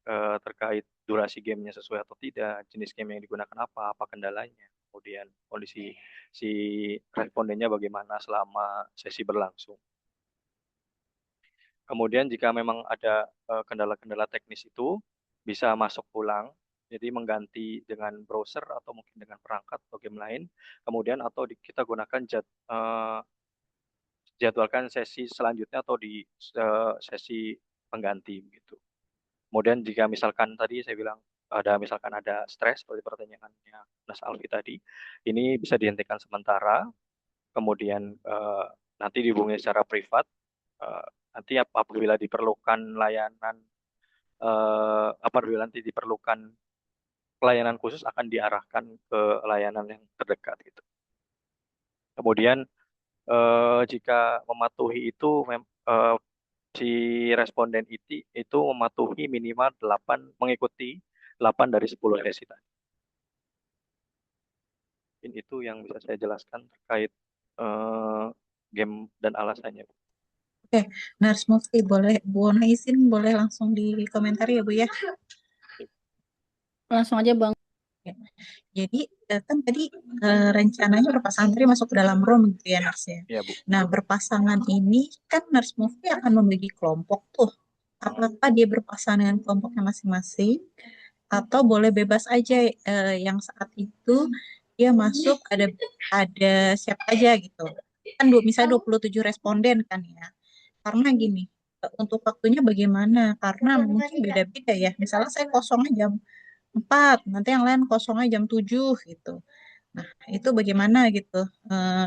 eh, terkait durasi gamenya sesuai atau tidak, jenis game yang digunakan apa kendalanya, kemudian kondisi si respondennya bagaimana selama sesi berlangsung. Kemudian jika memang ada kendala-kendala teknis itu bisa masuk ulang, jadi mengganti dengan browser atau mungkin dengan perangkat atau game lain. Kemudian atau kita gunakan jadwalkan sesi selanjutnya atau di sesi pengganti gitu. Kemudian jika misalkan tadi saya bilang misalkan ada stres seperti pertanyaannya Mas Alfi tadi, ini bisa dihentikan sementara, kemudian nanti dihubungi secara privat. Eh, Nanti apabila diperlukan layanan apabila nanti diperlukan pelayanan khusus akan diarahkan ke layanan yang terdekat gitu. Kemudian jika mematuhi itu si responden itu mematuhi minimal 8 mengikuti 8 dari 10 sesi tadi. Mungkin itu yang bisa saya jelaskan terkait game dan alasannya. Oke, Nurse Mufti, boleh Bu Ona izin, boleh langsung dikomentari ya Bu ya? Langsung aja Bang. Ya. Jadi kan tadi rencananya berapa santri masuk ke dalam room gitu ya Nurse ya. Iya, Bu. Nah, berpasangan ini kan Nurse Mufti akan membagi kelompok tuh. Apakah dia berpasangan dengan kelompoknya masing-masing atau boleh bebas aja yang saat itu dia masuk ada siapa aja gitu. Kan misalnya 27 responden kan ya. Karena gini, untuk waktunya bagaimana? Karena mungkin beda-beda ya. Misalnya saya kosongnya jam 4, nanti yang lain kosongnya jam 7 gitu. Nah, itu bagaimana gitu.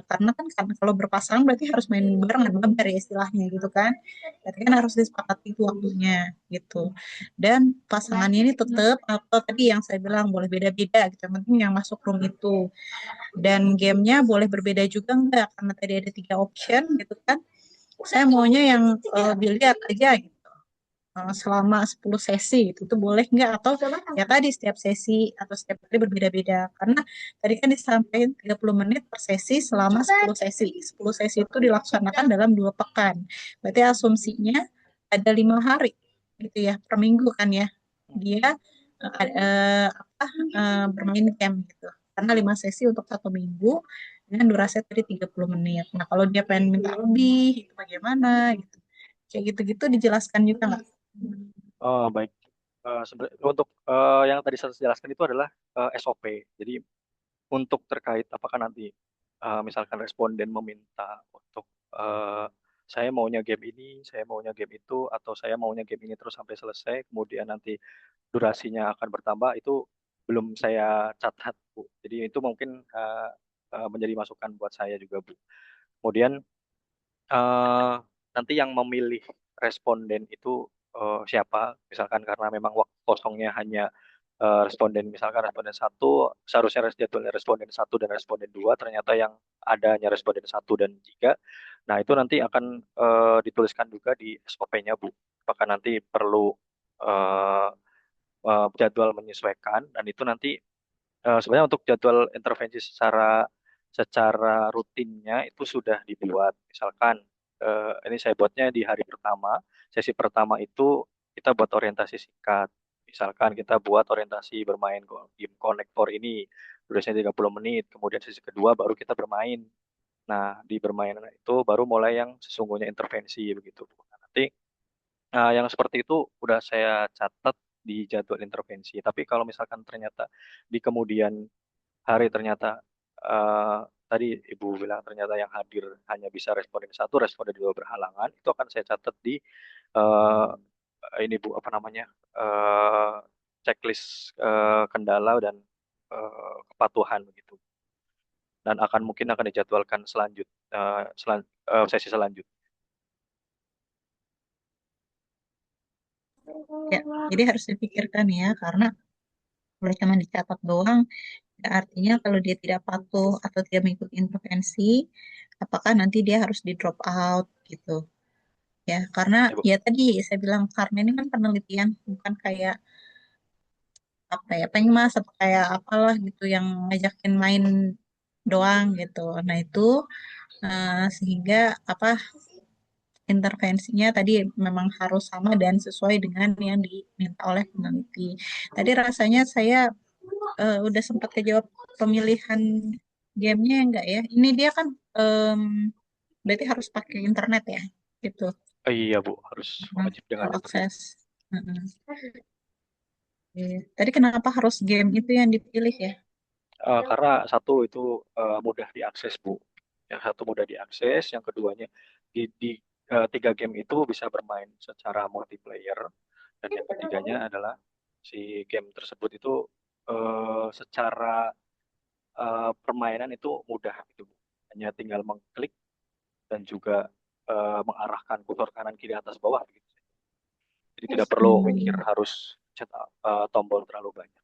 Karena kan kalau berpasangan berarti harus main barengan mabar ya istilahnya gitu kan. Berarti kan harus disepakati itu waktunya gitu. Dan pasangannya ini tetap atau tadi yang saya bilang boleh beda-beda gitu. Yang penting yang masuk room itu. Dan gamenya boleh berbeda juga enggak karena tadi ada 3 option gitu kan. Saya maunya yang biliar aja gitu. Selama 10 sesi itu boleh nggak atau ya tadi setiap sesi atau setiap kali berbeda-beda karena tadi kan disampaikan 30 menit per sesi selama 10 sesi itu dilaksanakan dalam 2 pekan berarti asumsinya ada 5 hari gitu ya per minggu kan ya dia bermain game gitu karena 5 sesi untuk 1 minggu dengan durasi tadi 30 menit. Nah kalau dia pengen minta lebih itu bagaimana gitu kayak gitu-gitu dijelaskan juga nggak? Oh, baik. Untuk yang tadi saya jelaskan itu adalah SOP. Jadi untuk terkait apakah nanti misalkan responden meminta untuk saya maunya game ini, saya maunya game itu, atau saya maunya game ini terus sampai selesai, kemudian nanti durasinya akan bertambah, itu belum saya catat, Bu. Jadi itu mungkin menjadi masukan buat saya juga, Bu. Kemudian eh, nanti yang memilih responden itu siapa? Misalkan karena memang waktu kosongnya hanya responden, misalkan responden satu, seharusnya jadwalnya responden satu dan responden dua, ternyata yang adanya responden satu dan tiga. Nah, itu nanti akan dituliskan juga di SOP-nya, Bu. Apakah nanti perlu eh, jadwal menyesuaikan, dan itu nanti sebenarnya untuk jadwal intervensi secara rutinnya itu sudah dibuat. Misalkan ini saya buatnya di hari pertama. Sesi pertama itu kita buat orientasi singkat. Misalkan kita buat orientasi bermain game konektor ini durasinya 30 menit. Kemudian sesi kedua baru kita bermain. Nah, di permainan itu baru mulai yang sesungguhnya intervensi begitu. Nah, nanti yang seperti itu udah saya catat di jadwal intervensi. Tapi kalau misalkan ternyata di kemudian hari ternyata eh, tadi Ibu bilang ternyata yang hadir hanya bisa responden satu, responden dua berhalangan, itu akan saya catat di eh, ini Bu apa namanya eh, checklist kendala dan kepatuhan begitu. Dan mungkin akan dijadwalkan sesi selanjutnya. Ya, jadi harus dipikirkan ya, karena boleh cuma dicatat doang, ya artinya kalau dia tidak patuh atau tidak mengikuti intervensi, apakah nanti dia harus di drop out gitu. Ya, karena Ya, Bu. ya tadi saya bilang karena ini kan penelitian, bukan kayak apa ya, pengmas atau kayak apalah gitu yang ngajakin main doang gitu. Nah, itu sehingga apa intervensinya tadi memang harus sama dan sesuai dengan yang diminta oleh peneliti. Tadi rasanya saya udah sempat kejawab pemilihan gamenya enggak ya? Ini dia kan berarti harus pakai internet ya, gitu. Iya Bu, harus wajib dengan All yang tertutup. access. Mm-mm. Oke. Tadi kenapa harus game itu yang dipilih ya? Karena satu itu mudah diakses Bu. Yang satu mudah diakses, yang keduanya di tiga game itu bisa bermain secara multiplayer, dan yang ketiganya adalah si game tersebut itu secara permainan itu mudah gitu Bu. Hanya tinggal mengklik dan juga mengarahkan kursor kanan kiri atas bawah gitu. Jadi tidak perlu mikir Hmm. harus tombol terlalu banyak.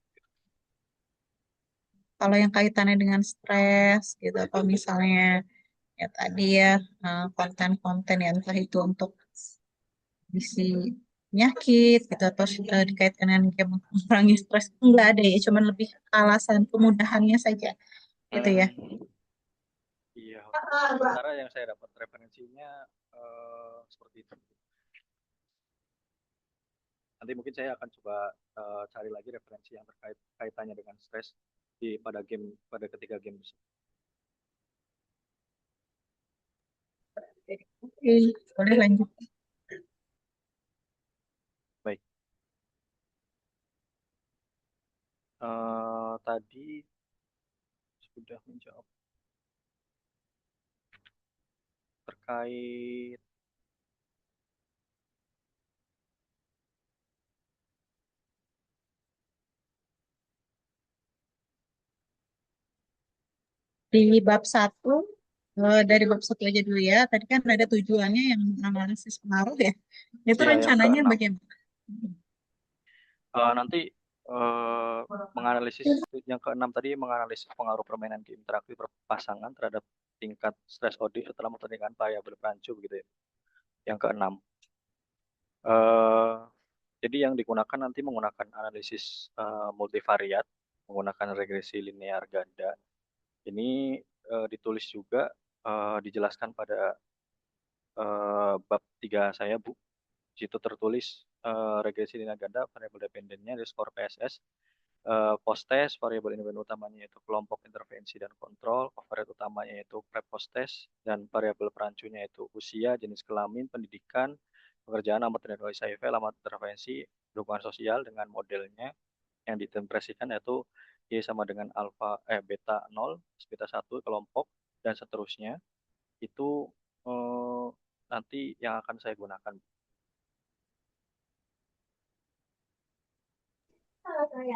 Kalau yang kaitannya dengan stres gitu, atau misalnya ya tadi ya konten-konten yang entah itu untuk isi penyakit gitu atau dikaitkan dengan game untuk mengurangi stres enggak ada ya, cuman lebih alasan kemudahannya saja gitu ya. Hmm, iya, untuk sementara yang saya dapat referensinya seperti itu. Nanti mungkin saya akan coba cari lagi referensi yang terkait kaitannya dengan stres pada ketiga game tersebut. Oke, boleh lanjut. Baik, tadi sudah menjawab terkait Di bab satu, dari bab satu aja dulu ya. Tadi kan ada tujuannya yang analisis pengaruh ya. Itu ya yang rencananya keenam. bagaimana? Nanti eh, menganalisis yang keenam tadi menganalisis pengaruh permainan game interaktif pasangan terhadap tingkat stres OD setelah memperhatikan variabel rancu gitu ya. Yang keenam. eh jadi yang digunakan nanti menggunakan analisis multivariat, menggunakan regresi linear ganda. Ini ditulis juga, dijelaskan pada bab 3 saya, Bu. Di situ tertulis regresi linear ganda, variabel dependennya di skor PSS, post test, variabel independen utamanya yaitu kelompok intervensi dan kontrol, covariat utamanya yaitu pre-post test, dan variabel perancunya yaitu usia, jenis kelamin, pendidikan, pekerjaan, alamat terindikasi HIV, alamat intervensi, dukungan sosial dengan modelnya yang diinterpretasikan yaitu Y sama dengan beta 0, beta 1 kelompok, dan seterusnya. Itu eh, nanti yang akan saya gunakan.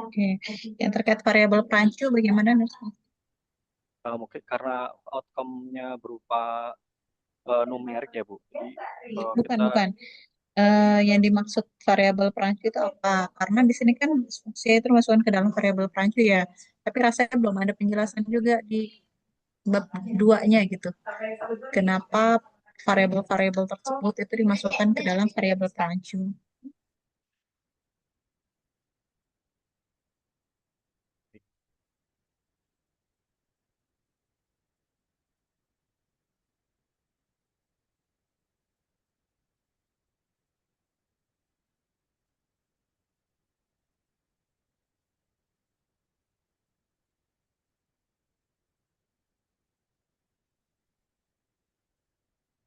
Oke, yang terkait variabel pancu bagaimana Nus? Mungkin karena outcome-nya berupa numerik ya Bu. Jadi Bukan, kita bukan. Yang dimaksud variabel perancu itu apa? Karena di sini kan usia itu masukkan ke dalam variabel perancu ya. Tapi rasanya belum ada penjelasan juga di bab duanya gitu. Kenapa variabel-variabel tersebut itu dimasukkan ke dalam variabel perancu?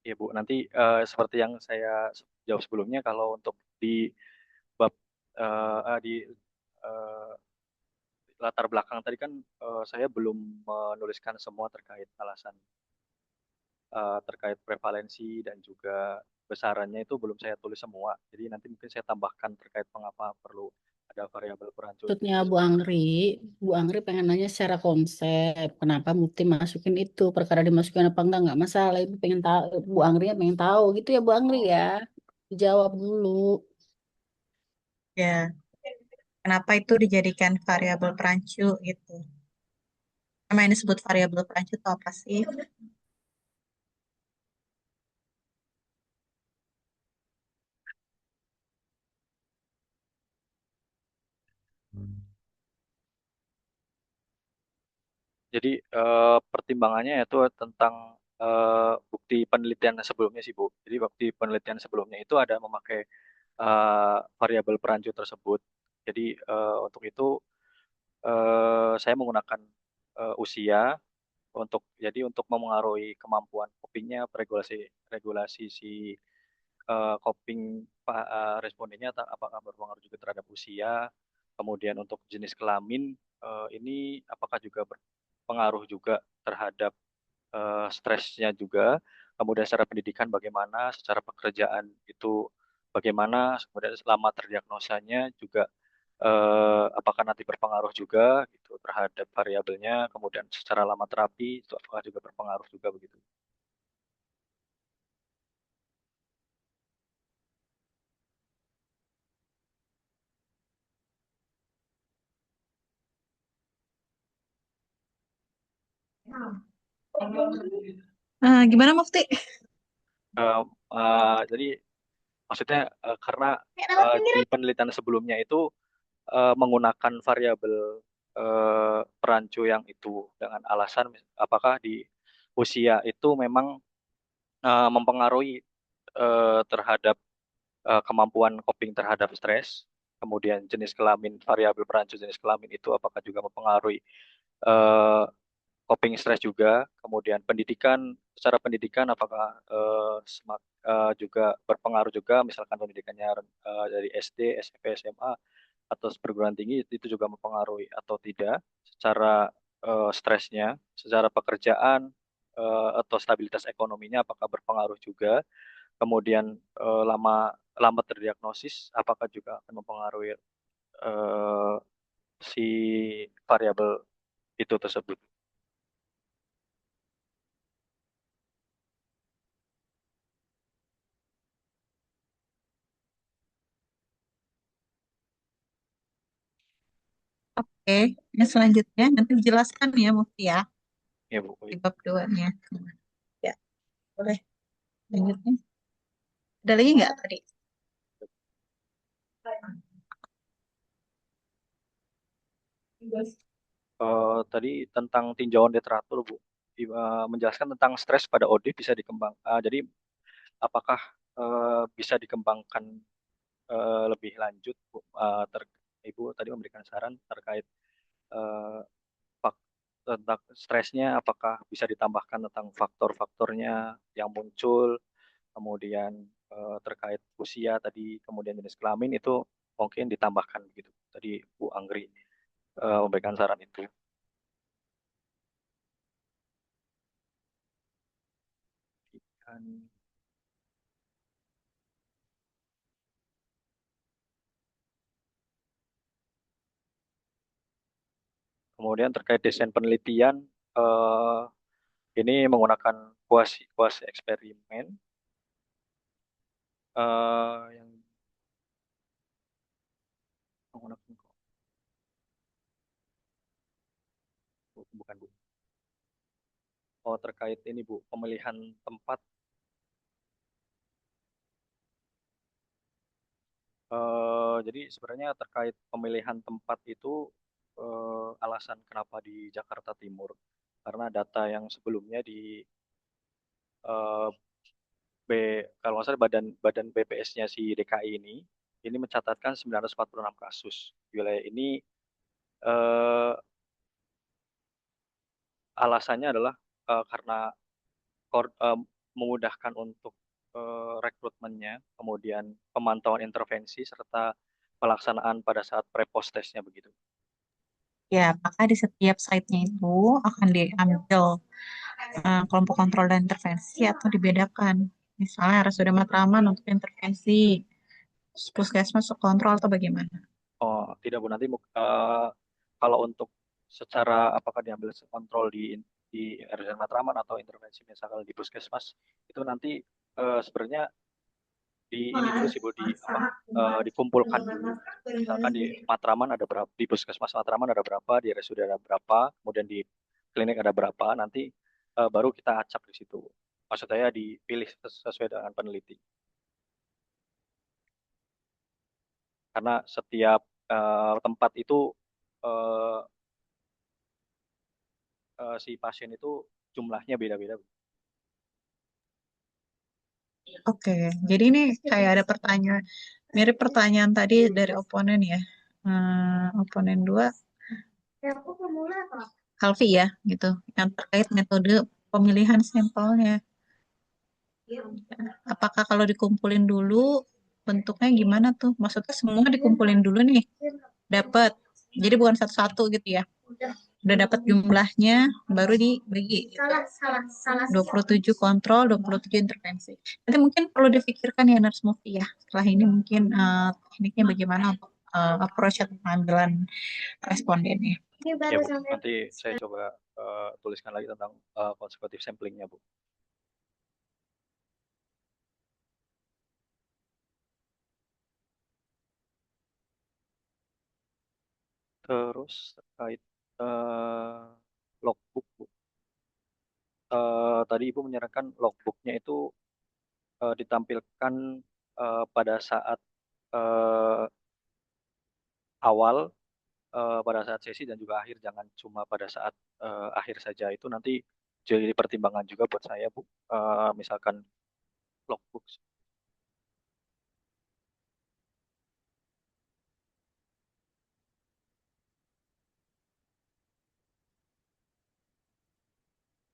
ya Bu, nanti seperti yang saya jawab sebelumnya, kalau untuk di bab di eh, latar belakang tadi kan saya belum menuliskan semua terkait alasan terkait prevalensi dan juga besarannya itu belum saya tulis semua. Jadi nanti mungkin saya tambahkan terkait mengapa perlu ada variabel perancu itu Maksudnya dimasukkan. Bu Angri pengen nanya secara konsep, kenapa Mufti masukin itu, perkara dimasukin apa nggak masalah. Ibu pengen tahu, Bu Angri ya pengen tahu gitu ya Bu Angri Oh, ya, dijawab dulu. Ya, kenapa itu dijadikan variabel perancu gitu? Nama yang disebut variabel perancu itu apa sih? jadi pertimbangannya itu tentang bukti penelitian sebelumnya sih Bu. Jadi bukti penelitian sebelumnya itu ada memakai variabel perancu tersebut. Jadi untuk itu saya menggunakan usia untuk memengaruhi kemampuan copingnya, regulasi regulasi si coping respondennya apakah berpengaruh juga terhadap usia, kemudian untuk jenis kelamin ini apakah juga berpengaruh juga terhadap stresnya juga, kemudian secara pendidikan bagaimana, secara pekerjaan itu bagaimana, kemudian selama terdiagnosanya juga apakah nanti berpengaruh juga gitu terhadap variabelnya, kemudian secara lama terapi itu apakah juga berpengaruh juga begitu. Gimana Mufti? Eh, jadi maksudnya karena di penelitian sebelumnya itu menggunakan variabel perancu yang itu dengan alasan apakah di usia itu memang mempengaruhi terhadap kemampuan coping terhadap stres, kemudian jenis kelamin, variabel perancu jenis kelamin itu apakah juga mempengaruhi eh, coping stres juga, kemudian pendidikan, secara pendidikan apakah juga berpengaruh juga, misalkan pendidikannya dari SD, SMP, SMA, atau perguruan tinggi itu juga mempengaruhi atau tidak secara stresnya, secara pekerjaan atau stabilitas ekonominya apakah berpengaruh juga, kemudian lama lama terdiagnosis apakah juga akan mempengaruhi eh, si variabel itu tersebut. Oke, yang selanjutnya nanti dijelaskan ya Mufti ya Ya, Bu. di bab 2-nya. Ya, boleh lanjutnya. Ada lagi nggak tadi? Tadi tentang tinjauan literatur, Bu. Menjelaskan tentang stres pada OD bisa dikembang. Jadi apakah bisa dikembangkan lebih lanjut, Bu? Ibu tadi memberikan saran terkait eh, tentang stresnya, apakah bisa ditambahkan tentang faktor-faktornya yang muncul, kemudian terkait usia tadi, kemudian jenis kelamin itu mungkin ditambahkan begitu. Tadi Bu Anggri memberikan saran itu. Dan kemudian terkait desain penelitian, eh, ini menggunakan kuasi kuasi eksperimen yang menggunakan bukan Bu. Oh, terkait ini Bu, pemilihan tempat. Jadi sebenarnya terkait pemilihan tempat itu alasan kenapa di Jakarta Timur, karena data yang sebelumnya di eh, B, kalau nggak salah badan badan BPS-nya si DKI ini mencatatkan 946 kasus di wilayah ini. eh, Alasannya adalah karena memudahkan untuk rekrutmennya, kemudian pemantauan intervensi serta pelaksanaan pada saat pre-post testnya begitu. Ya, apakah di setiap site-nya itu akan diambil kelompok kontrol dan intervensi atau dibedakan? Misalnya RSUD Matraman untuk intervensi, puskesmas untuk kontrol atau bagaimana? Oh, tidak Bu, nanti kalau untuk secara apakah diambil kontrol di RSUD Matraman atau intervensi misalkan di puskesmas itu nanti sebenarnya di ini dulu sih Bu, di apa dikumpulkan dulu. Misalkan di Matraman ada berapa, di puskesmas Matraman ada berapa, di RSUD ada berapa, kemudian di klinik ada berapa, nanti baru kita acak di situ. Maksud saya dipilih sesuai dengan peneliti. Karena setiap tempat itu eh, si pasien itu jumlahnya beda-beda. Oke, jadi ini kayak ada pertanyaan, mirip pertanyaan tadi dari oponen ya. Oponen 2, Halvi ya, gitu. Yang terkait metode pemilihan sampelnya. Apakah kalau dikumpulin dulu bentuknya gimana tuh? Maksudnya semua dikumpulin dulu nih, dapat. Jadi bukan satu-satu gitu ya. Udah dapat jumlahnya, baru dibagi. 27 kontrol, 27 intervensi. Nanti mungkin perlu dipikirkan ya Nurse Mufti ya. Setelah ini mungkin tekniknya bagaimana untuk approach atau pengambilan respondennya. Ya, Bu. Nanti saya coba tuliskan lagi tentang konsekutif samplingnya, Bu. Terus terkait logbook, Bu. Tadi Ibu menyarankan logbooknya itu ditampilkan pada saat eh, awal, pada saat sesi dan juga akhir, jangan cuma pada saat akhir saja. Itu nanti jadi pertimbangan juga buat saya, Bu. Misalkan logbook.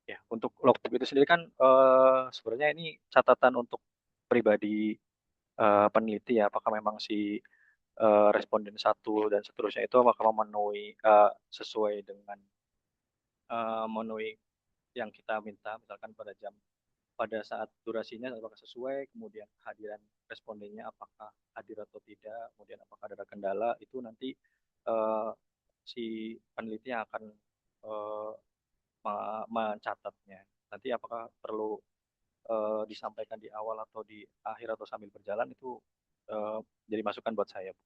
Ya, untuk logbook itu sendiri kan sebenarnya ini catatan untuk pribadi peneliti ya. Apakah memang si responden satu dan seterusnya itu apakah memenuhi sesuai dengan memenuhi yang kita minta, misalkan pada saat durasinya apakah sesuai, kemudian kehadiran respondennya apakah hadir atau tidak, kemudian apakah ada kendala, itu nanti eh, si peneliti yang akan eh, mencatatnya. Nanti apakah perlu disampaikan di awal atau di akhir atau sambil berjalan, itu eh, jadi masukan buat saya, Bu.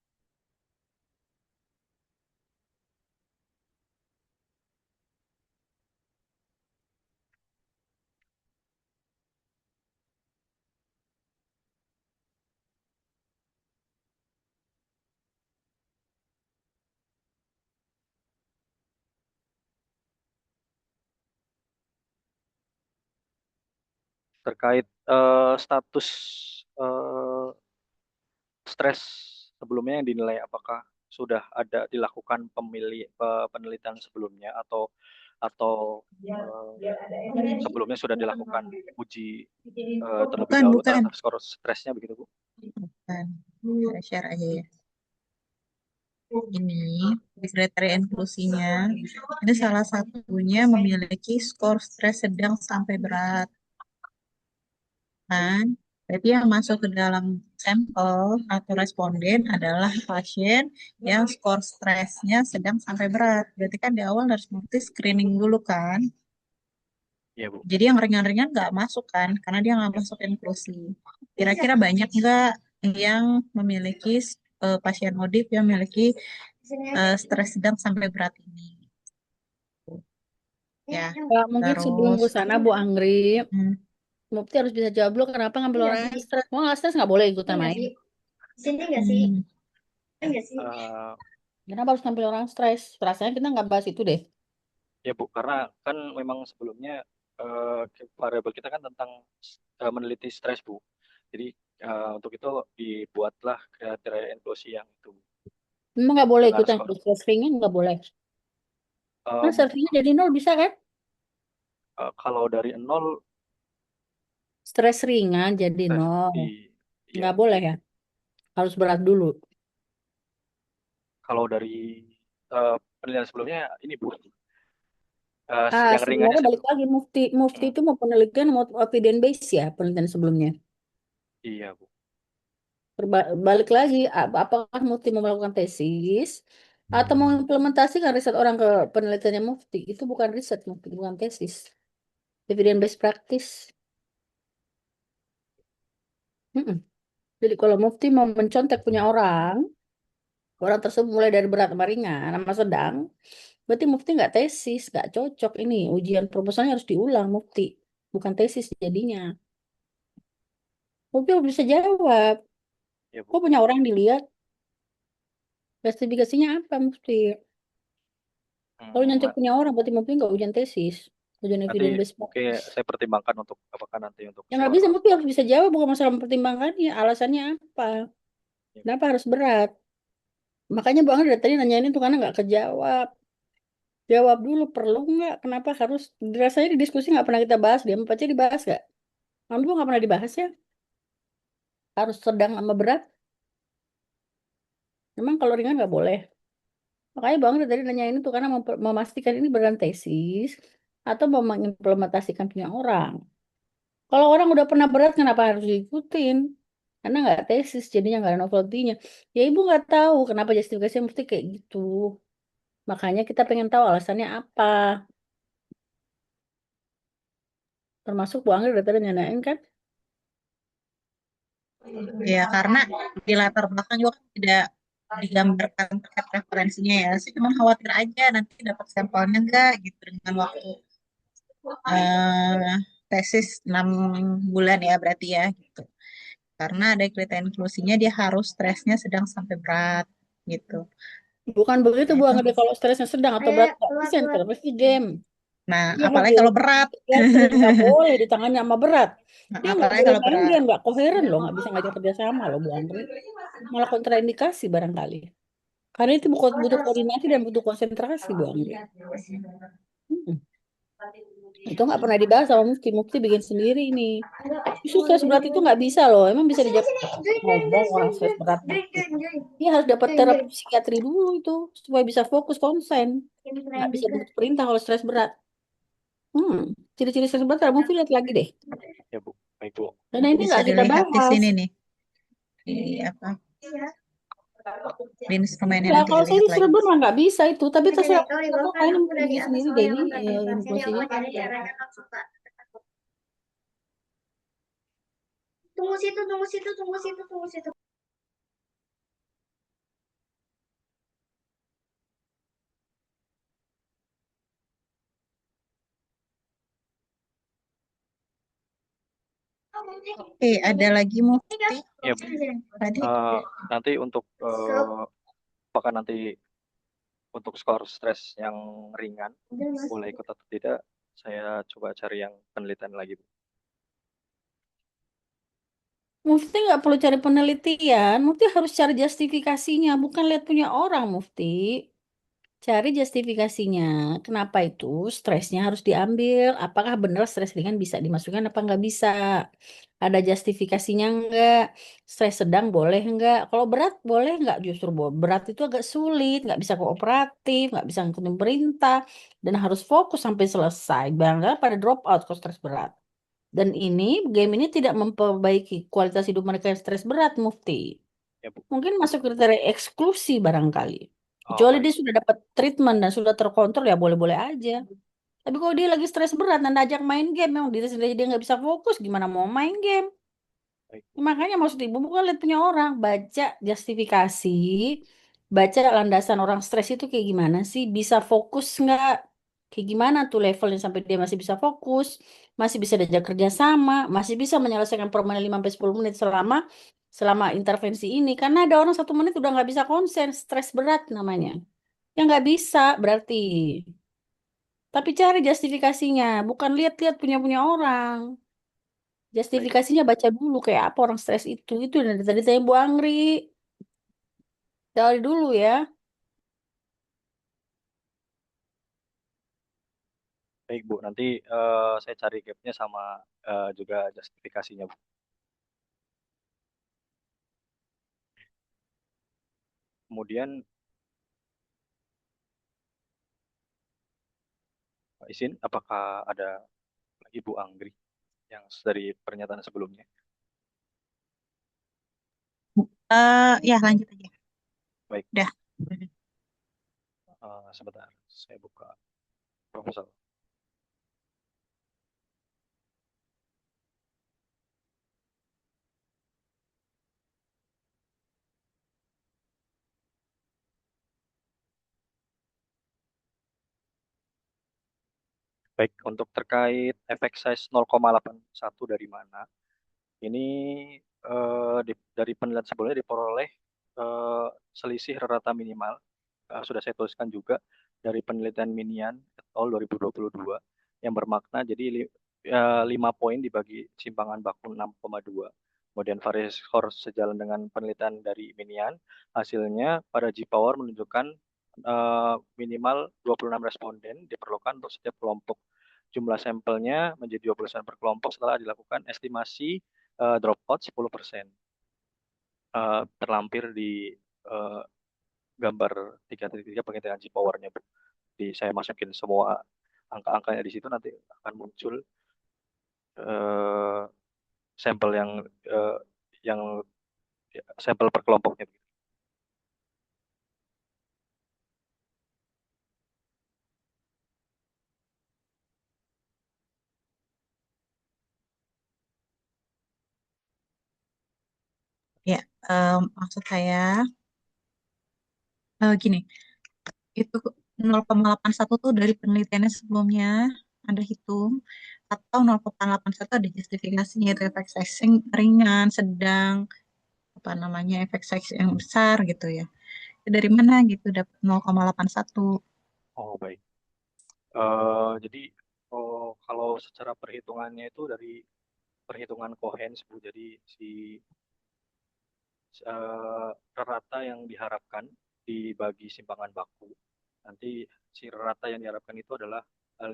Terkait status eh, stres sebelumnya yang dinilai, apakah sudah ada dilakukan penelitian sebelumnya atau sebelumnya sudah dilakukan uji terlebih Bukan, dahulu bukan. terhadap skor stresnya, begitu, Bu? Bukan. Saya share aja ya. Ini di kriteria inklusinya, ini salah satunya memiliki skor stres sedang sampai berat. Kan? Berarti yang masuk ke dalam sampel atau responden adalah pasien yang skor stresnya sedang sampai berat. Berarti kan di awal harus multi screening dulu kan. Iya, Bu. Jadi yang ringan-ringan nggak masuk kan, karena dia nggak masuk inklusi. Kira-kira banyak nggak yang memiliki pasien ODIP yang memiliki stres sedang sampai berat ini? Ya, Mungkin sebelum terus ke sana Bu Angri, hmm, Mufti harus bisa jawab dulu kenapa ngambil orang yang stres. Mau nggak stres nggak boleh ikutan main. hmm, Kenapa harus ngambil orang stres? Rasanya kita nggak bahas itu deh. Ya, Bu, karena kan memang sebelumnya variabel kita kan tentang meneliti stres, Bu. Jadi untuk itu dibuatlah kriteria inklusi yang itu Memang nggak boleh dengan ikutan skor. stres ringan nggak boleh. Nah, Em, stresnya jadi nol bisa kan? kalau dari nol, Stres ringan jadi nol. i- iya, Nggak Bu. boleh ya. Harus berat dulu. Kalau dari penelitian sebelumnya ini, Bu, yang ringannya Sebenarnya balik lagi Mufti Hmm, itu mau penelitian mau evidence base ya penelitian sebelumnya. iya, Bu. Balik lagi apakah Mufti mau melakukan tesis atau mau implementasikan riset orang ke penelitiannya Mufti? Itu bukan riset Mufti, bukan tesis. Evidence based practice. Mm-mm. Jadi kalau Mufti mau mencontek punya orang tersebut mulai dari berat sama ringan sama sedang, berarti Mufti nggak tesis, nggak cocok ini. Ujian proposalnya harus diulang Mufti, bukan tesis jadinya. Mufti harus bisa jawab. Ya, Bu. Kok punya orang dilihat? Justifikasinya apa Mufti? Kalau nyontek Hmm, punya orang, berarti Mufti nggak ujian tesis, ujian nanti evidence based mungkin practice. saya pertimbangkan untuk apakah nanti untuk Ya nggak skor. bisa, Mufti harus bisa jawab, bukan masalah mempertimbangkannya. Alasannya apa? Ya, Bu. Kenapa harus berat? Makanya Bang dari tadi nanyain itu karena nggak kejawab. Jawab dulu perlu nggak? Kenapa harus? Rasanya di diskusi nggak pernah kita bahas. Dia apa aja dibahas nggak? Itu nggak pernah dibahas ya. Harus sedang sama berat. Memang kalau ringan nggak boleh. Makanya Bang dari nanya ini tuh karena memastikan ini beneran tesis atau mau mengimplementasikan punya orang. Kalau orang udah pernah berat, kenapa harus diikutin? Karena nggak tesis, jadinya nggak ada novelty-nya. Ya ibu nggak tahu kenapa justifikasinya mesti kayak gitu. Makanya kita pengen tahu alasannya apa. Termasuk Bu Angger udah tadi nanyain kan? Ya, karena di latar belakang juga kan tidak digambarkan terkait referensinya ya. Saya cuma khawatir aja nanti dapat sampelnya enggak gitu dengan waktu eh, tesis 6 bulan ya berarti ya gitu. Karena ada kriteria inklusinya dia harus stresnya sedang sampai berat gitu. Bukan begitu Nah, Bu itu. Angger, kalau stresnya sedang atau berat nggak bisa intervensi game. Nah, Dia mau apalagi jadi kalau berat. psikiatri nggak boleh ditangani sama berat. Nah, Dia nggak apalagi boleh kalau main berat. game, nggak koheren loh, nggak bisa ngajak kerja sama loh Bu Andri. Malah kontraindikasi barangkali. Karena itu butuh koordinasi dan butuh konsentrasi Bu Andri. Mm-mm. Itu nggak pernah dibahas sama Mufti. Mufti bikin sendiri ini. Isu stres berat itu nggak bisa loh. Emang bisa dijawab ngomong orang stres berat. Dia harus dapat terapi psikiatri dulu itu supaya bisa fokus konsen. Nggak bisa begitu perintah kalau stres berat. Ciri-ciri stres berat Mufti lihat lagi deh. Ya Bu, baik Bu. Karena ini Bisa nggak kita dilihat di bahas. sini nih. Di apa? Di instrumennya Ya, nanti kalau saya dilihat sih lagi. Cirebon mah nggak bisa itu. Tapi terserah apa kayaknya Mufti bikin sendiri deh ini informasinya. Tunggu situ, tunggu situ, tunggu situ, tunggu situ. Oke, ada lagi Mufti Ya Bu. tadi. Nanti untuk apakah nanti untuk skor stres yang ringan boleh ikut atau tidak, saya coba cari yang penelitian lagi Bu. Mufti nggak perlu cari penelitian. Mufti harus cari justifikasinya, bukan lihat punya orang Mufti. Cari justifikasinya. Kenapa itu stresnya harus diambil? Apakah benar stres ringan bisa dimasukkan apa nggak bisa? Ada justifikasinya nggak? Stres sedang boleh nggak? Kalau berat boleh nggak? Justru berat itu agak sulit, nggak bisa kooperatif, nggak bisa ngikutin perintah, dan harus fokus sampai selesai. Bangga pada drop out kalau stres berat. Dan game ini tidak memperbaiki kualitas hidup mereka yang stres berat, Mufti. Ya Bu. Mungkin masuk kriteria eksklusi barangkali. Oh Kecuali baik. dia sudah dapat treatment dan sudah terkontrol ya boleh-boleh aja. Tapi kalau dia lagi stres berat dan ajak main game, memang diri sendiri dia nggak bisa fokus, gimana mau main game? Baik. Makanya maksud ibu bukan lihat punya orang, baca justifikasi, baca landasan orang stres itu kayak gimana sih, bisa fokus nggak? Kayak gimana tuh levelnya sampai dia masih bisa fokus, masih bisa diajak kerja sama, masih bisa menyelesaikan permainan 5 sampai 10 menit selama selama intervensi ini. Karena ada orang 1 menit udah nggak bisa konsen, stres berat namanya. Ya nggak bisa berarti. Tapi cari justifikasinya, bukan lihat-lihat punya orang. Baik. Justifikasinya baca dulu kayak apa orang stres itu. Itu dari tadi tanya Bu Angri. Cari dulu ya. Baik Bu, nanti saya cari gapnya sama juga justifikasinya Bu. Kemudian izin, apakah ada lagi Bu Anggri yang dari pernyataan sebelumnya? Ya lanjut aja. Baik, Udah. sebentar, saya buka proposal. Baik, untuk terkait efek size 0,81 dari mana? Ini dari penelitian sebelumnya diperoleh selisih rata minimal. Sudah saya tuliskan juga dari penelitian Minian et al. 2022 yang bermakna jadi 5 poin dibagi simpangan baku 6,2. Kemudian variasi skor sejalan dengan penelitian dari Minian, hasilnya pada G-Power menunjukkan minimal 26 responden diperlukan untuk setiap kelompok jumlah sampelnya menjadi 20% per kelompok setelah dilakukan estimasi dropout 10%. Terlampir di eh, gambar 3.3 penghitungan G-powernya, Bu. Jadi saya masukin semua angka-angkanya di situ, nanti akan muncul eh, sampel eh, yang sampel per kelompoknya. Ya, maksud saya gini, itu 0,81 tuh dari penelitiannya sebelumnya Anda hitung, atau 0,81 ada justifikasinya, itu efek sampling ringan, sedang, apa namanya, efek sampling yang besar gitu ya. Itu dari mana gitu dapat 0,81? Oh, baik. Jadi kalau secara perhitungannya itu dari perhitungan Cohen, Bu. Jadi rata yang diharapkan dibagi simpangan baku. Nanti si rata yang diharapkan itu adalah 5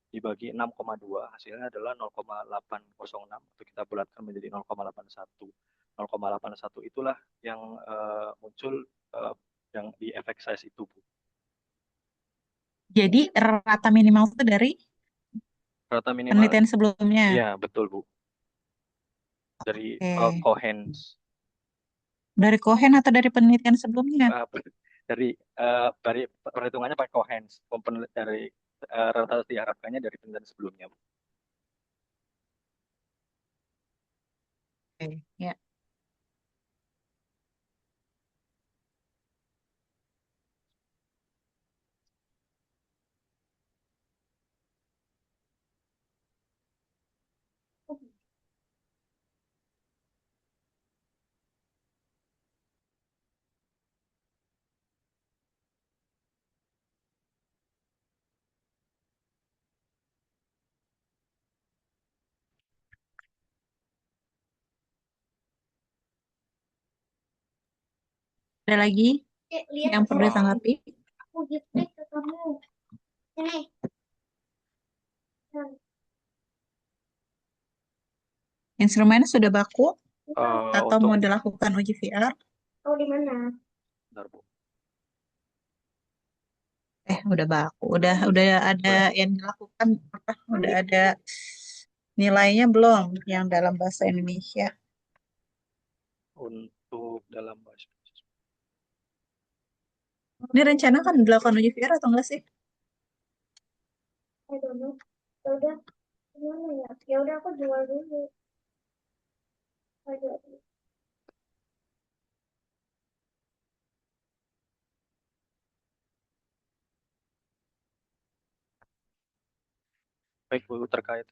dibagi 6,2, hasilnya adalah 0,806, atau kita bulatkan menjadi 0,81. 0,81 itulah yang muncul eh, yang di efek size itu, Bu. Jadi rata minimal itu dari Rata minimal, penelitian sebelumnya. ya betul, Bu. Dari Oke. Cohen's. Dari Cohen atau dari penelitian sebelumnya? Dari perhitungannya pakai Cohen's, komponen dari rata diharapkannya dari penelitian sebelumnya, Bu. Oke, ya. Ada lagi Lihat yang perlu ditanggapi? aku gitu ke kamu. Ini. Instrumennya sudah baku atau Untuk mau dilakukan uji VR? Oh, di mana? bentar, Bu. Udah baku. Udah ada yang dilakukan apa? Udah ada nilainya belum yang dalam bahasa Indonesia? Untuk dalam bahasa Ini rencana kan dilakukan uji VR atau enggak sih? I don't know. Ya udah, gimana ya? Ya udah aku jual dulu. Ayo. baik, Bu, terkait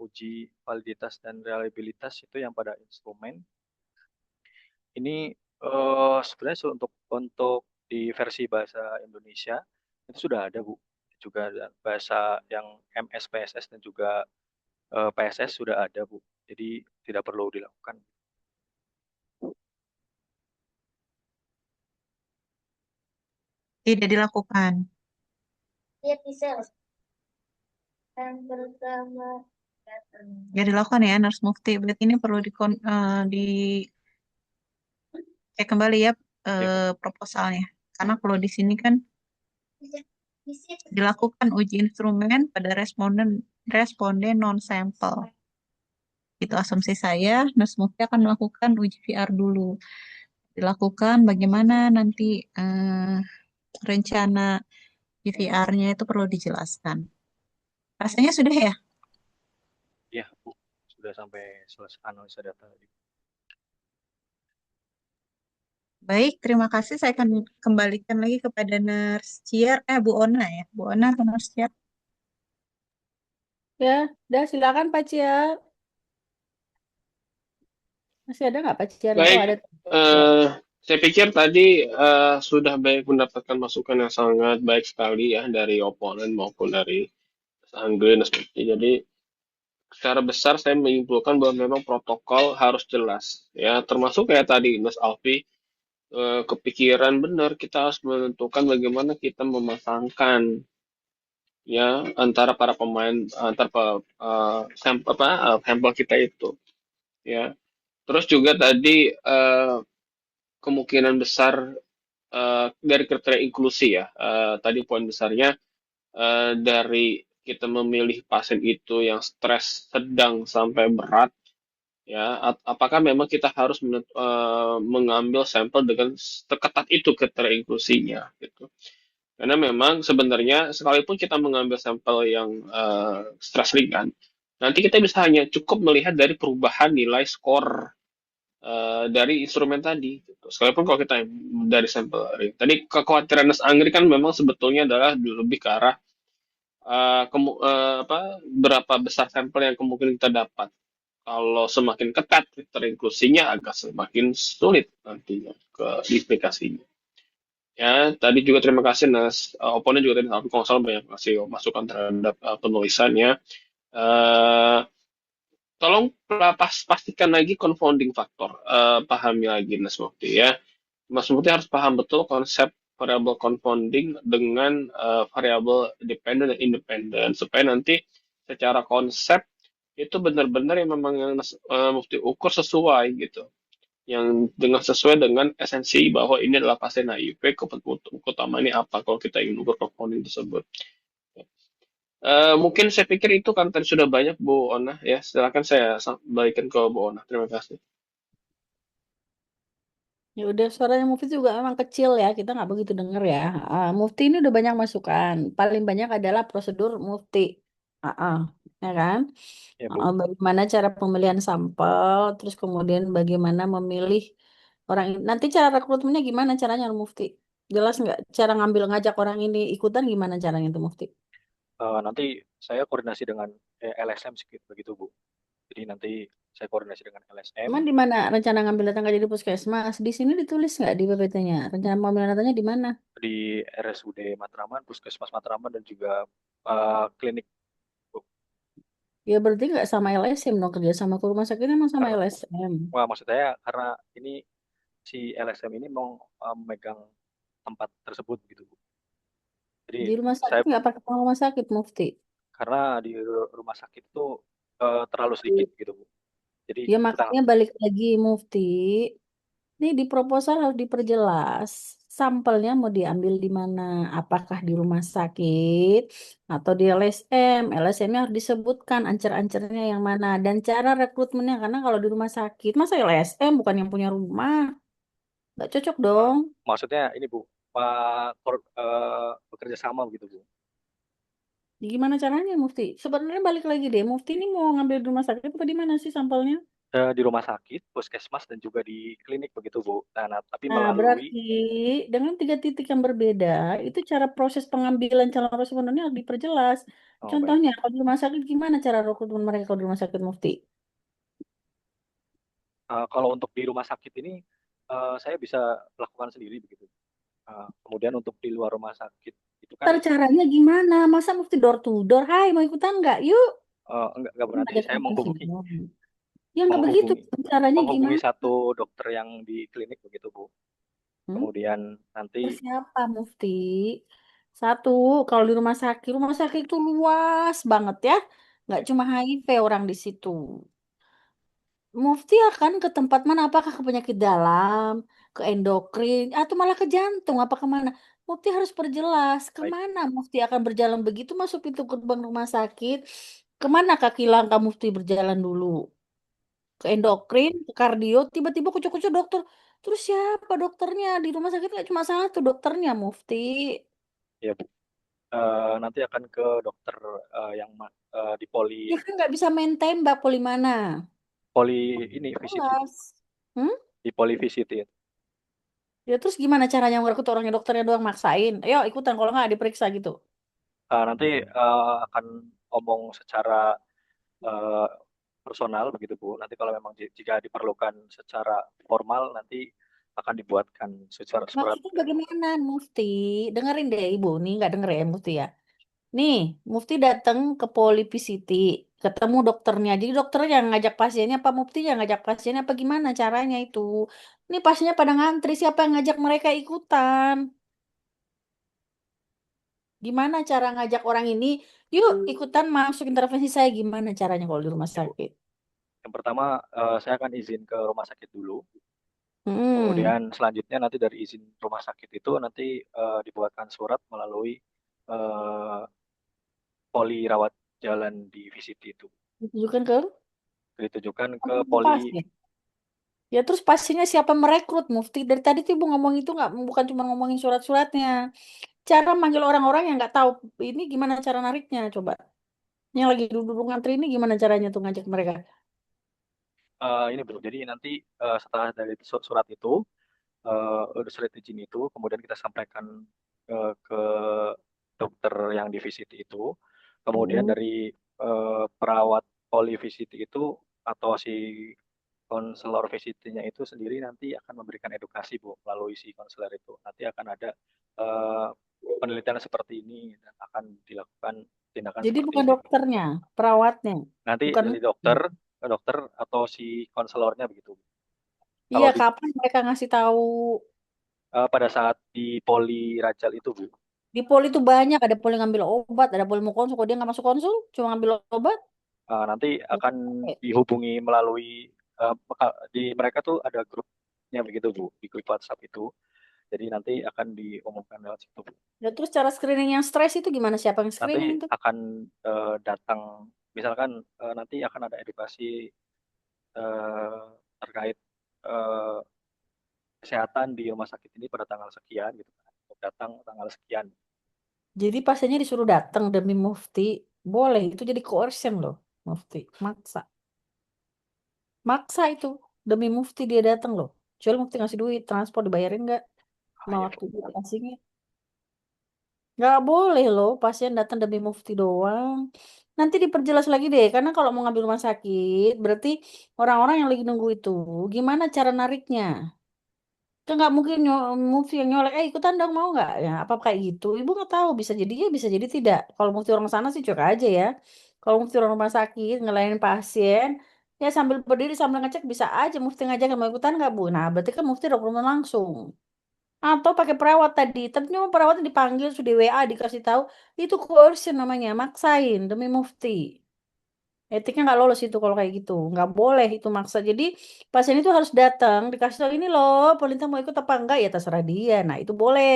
uji validitas dan reliabilitas itu yang pada instrumen ini sebenarnya untuk di versi bahasa Indonesia itu sudah ada, Bu. Juga ada bahasa yang MS PSS dan juga PSS sudah ada, Bu. Jadi tidak perlu dilakukan. Tidak dilakukan. Lihat di sel. Yang pertama datang. Ya dilakukan ya, Nurse Mufti. Berarti ini perlu cek kembali ya Ya, Bu. proposalnya. Karena kalau di sini kan Di situ. dilakukan uji instrumen pada responden non-sampel. Itu asumsi saya, Nurse Mufti akan melakukan uji VR dulu. Dilakukan bagaimana nanti rencana VR-nya itu perlu dijelaskan. Rasanya sudah ya? Ya, Bu. Sudah sampai selesai analisa data tadi. Baik, terima kasih. Saya akan kembalikan lagi kepada Nurse Ciar, Bu Ona ya. Bu Ona atau Nurse Ciar? Ya, udah silakan Pak Ciar. Masih ada nggak Pak Ciar? Oh, Baik, ada. Ya. saya pikir tadi sudah banyak mendapatkan masukan yang sangat baik sekali ya dari oponen maupun dari Anggun. Jadi secara besar saya menyimpulkan bahwa memang protokol harus jelas ya, termasuk kayak tadi Mas Alfi kepikiran benar kita harus menentukan bagaimana kita memasangkan ya antara para pemain sampel kita itu ya. Terus juga tadi kemungkinan besar dari kriteria inklusi ya. Tadi poin besarnya dari kita memilih pasien itu yang stres sedang sampai berat ya. Apakah memang kita harus mengambil sampel dengan seketat itu kriteria inklusinya gitu. Karena memang sebenarnya sekalipun kita mengambil sampel yang stres ringan, nanti kita bisa hanya cukup melihat dari perubahan nilai skor dari instrumen tadi. Gitu. Sekalipun kalau kita dari sampel ring. Tadi kekhawatiran Mas Angri kan memang sebetulnya adalah lebih ke arah berapa besar sampel yang kemungkinan kita dapat. Kalau semakin ketat kriteria inklusinya agak semakin sulit nantinya ke aplikasinya. Ya, tadi juga terima kasih Nas. Oponen juga tadi aku kalau banyak kasih masukan terhadap penulisannya. Eh, Tolong pastikan lagi confounding faktor. Pahami lagi Nas Mufti ya. Mas Mufti harus paham betul konsep variable confounding dengan variable dependent dan independent supaya nanti secara konsep itu benar-benar yang memang yang Mufti ukur sesuai gitu yang dengan sesuai dengan esensi bahwa ini adalah pasien HIV, kebutuhan utama ini apa kalau kita ingin ukur confounding tersebut. Mungkin saya pikir itu kan tadi sudah banyak Bu Ona ya. Silakan saya balikan ke Bu Ona. Terima kasih. Ya udah, suaranya Mufti juga memang kecil ya, kita nggak begitu denger ya. Mufti ini udah banyak masukan. Paling banyak adalah prosedur Mufti. Ya kan? Ya, Bu. Bagaimana cara pemilihan sampel, terus kemudian bagaimana memilih orang ini. Nanti cara rekrutmennya gimana caranya Mufti? Jelas nggak? Cara ngambil ngajak orang ini ikutan gimana caranya itu Mufti? Nanti saya koordinasi dengan LSM begitu, Bu. Jadi nanti saya koordinasi dengan LSM Emang di mana rencana ngambil datang di puskesmas? Di sini ditulis nggak di PPT-nya? Rencana pemilihan datanya di mana? di RSUD Matraman, Puskesmas Matraman, dan juga klinik, Bu. Ya berarti nggak sama LSM dong, kerja sama ke rumah sakit emang sama Karena, LSM. wah, maksud saya karena ini si LSM ini mau memegang tempat tersebut gitu, Bu. Jadi Di rumah saya sakit nggak pakai uang rumah sakit Mufti. karena di rumah sakit itu terlalu sedikit gitu, Bu. Jadi Ya kita makanya balik lagi Mufti. Ini di proposal harus diperjelas. Sampelnya mau diambil di mana? Apakah di rumah sakit atau di LSM? LSM-nya harus disebutkan ancer-ancernya yang mana dan cara rekrutmennya. Karena kalau di rumah sakit, masa LSM bukan yang punya rumah? Nggak cocok uh, dong. maksudnya ini, Bu, bekerja sama begitu, Bu. Gimana caranya Mufti? Sebenarnya balik lagi deh. Mufti ini mau ngambil di rumah sakit apa di mana sih sampelnya? Di rumah sakit, puskesmas, dan juga di klinik begitu, Bu. Tapi Nah, melalui berarti dengan 3 titik yang berbeda, itu cara proses pengambilan calon respondennya harus diperjelas. oh, baik. Contohnya, kalau di rumah sakit gimana cara rekrutmen mereka kalau di rumah sakit Mufti? Kalau untuk di rumah sakit ini saya bisa lakukan sendiri begitu. Kemudian untuk di luar rumah sakit itu kan Ntar caranya gimana? Masa Mufti door to door? Hai, mau ikutan nggak? Yuk. enggak, Bu. Nanti Ada saya menghubungi semua. Ya nggak begitu. menghubungi Caranya menghubungi gimana? satu dokter yang di klinik begitu, Bu. Hmm? Kemudian nanti Terus siapa Mufti? Satu, kalau di rumah sakit itu luas banget ya. Nggak cuma HIV orang di situ. Mufti akan ke tempat mana? Apakah ke penyakit dalam, ke endokrin, atau malah ke jantung? Apa kemana? Mufti harus perjelas baik, kemana Mufti akan berjalan begitu masuk pintu gerbang rumah sakit. Kemana kaki langkah Mufti berjalan dulu? Ke uh, endokrin, ke kardio, tiba-tiba kucuk-kucuk dokter. Terus siapa dokternya? Di rumah sakit nggak cuma satu dokternya Mufti. ya, Bu. Nanti akan ke dokter yang di Dia kan nggak bisa main tembak poli mana. poli ini VCT, Bu. Jelas. Hmm? Di poli VCT ya. Ya terus gimana caranya ngerekrut orangnya dokternya doang maksain? Ayo ikutan kalau nggak diperiksa gitu. Nanti akan ngomong secara eh, personal begitu, Bu. Nanti kalau memang jika diperlukan secara formal nanti akan dibuatkan secara surat. Maksudnya bagaimana Mufti? Dengerin deh Ibu, nih nggak denger ya Mufti ya. Nih, Mufti datang ke Poli PCT, ketemu dokternya. Jadi dokternya yang ngajak pasiennya, apa Mufti yang ngajak pasiennya, apa gimana caranya itu? Ini pasiennya pada ngantri, siapa yang ngajak mereka ikutan? Gimana cara ngajak orang ini, yuk ikutan masuk intervensi saya, gimana caranya kalau di rumah Ya, Bu. sakit? Yang pertama, saya akan izin ke rumah sakit dulu. Hmm. Kemudian selanjutnya nanti dari izin rumah sakit itu nanti dibuatkan surat melalui eh, poli rawat jalan di VCT itu. Ditujukan ke Ditujukan ke apa poli. pasien? Ya terus pastinya siapa merekrut Mufti? Dari tadi tuh Ibu ngomong itu nggak, bukan cuma ngomongin surat-suratnya. Cara manggil orang-orang yang nggak tahu ini gimana cara nariknya coba. Yang lagi duduk ngantri ini gimana caranya tuh ngajak mereka? Ini bro, jadi nanti setelah dari surat itu, surat izin itu, kemudian kita sampaikan ke dokter yang di VCT itu, kemudian Hmm. dari perawat poli VCT itu atau si konselor VCT-nya itu sendiri nanti akan memberikan edukasi Bu melalui si konselor itu. Nanti akan ada eh, penelitian seperti ini dan akan dilakukan tindakan Jadi seperti bukan ini Bu. dokternya, perawatnya, Nanti bukan. dari dokter atau si konselornya begitu. Iya, Kalau di kapan mereka ngasih tahu? pada saat di Poli Rajal itu Bu, Di poli itu banyak, ada poli ngambil obat, ada poli mau konsul. Kalau dia nggak masuk konsul, cuma ngambil obat. nanti akan dihubungi melalui di mereka tuh ada grupnya begitu Bu, di grup WhatsApp itu. Jadi nanti akan diumumkan lewat situ Bu. Ya, terus cara screening yang stres itu gimana? Siapa yang Nanti screening itu? akan datang, misalkan nanti akan ada edukasi terkait eh, kesehatan di rumah sakit ini pada tanggal sekian gitu kan. Untuk datang tanggal sekian. Jadi pasiennya disuruh datang demi Mufti. Boleh, itu jadi coercion loh, Mufti. Maksa. Maksa itu. Demi Mufti dia datang loh. Kecuali Mufti ngasih duit, transport dibayarin nggak? Sama Ya waktu Bu. dikasihnya. Nggak boleh loh pasien datang demi Mufti doang. Nanti diperjelas lagi deh, karena kalau mau ngambil rumah sakit, berarti orang-orang yang lagi nunggu itu, gimana cara nariknya? Kan nggak mungkin Mufti yang nyolek, ikutan dong mau nggak? Ya, apa kayak gitu? Ibu nggak tahu, bisa jadi ya, bisa jadi tidak. Kalau Mufti orang sana sih cuek aja ya. Kalau Mufti orang rumah sakit, ngelayanin pasien, ya sambil berdiri sambil ngecek bisa aja Mufti ngajak mau ikutan nggak Bu? Nah, berarti kan Mufti dokumen langsung. Atau pakai perawat tadi, tapi cuma perawatnya dipanggil, sudah WA dikasih tahu, itu coercion namanya, maksain demi Mufti. Etiknya nggak lolos itu kalau kayak gitu, nggak boleh itu maksa. Jadi pasien itu harus datang, dikasih tahu ini loh, pemerintah mau ikut apa enggak ya terserah dia. Nah itu boleh.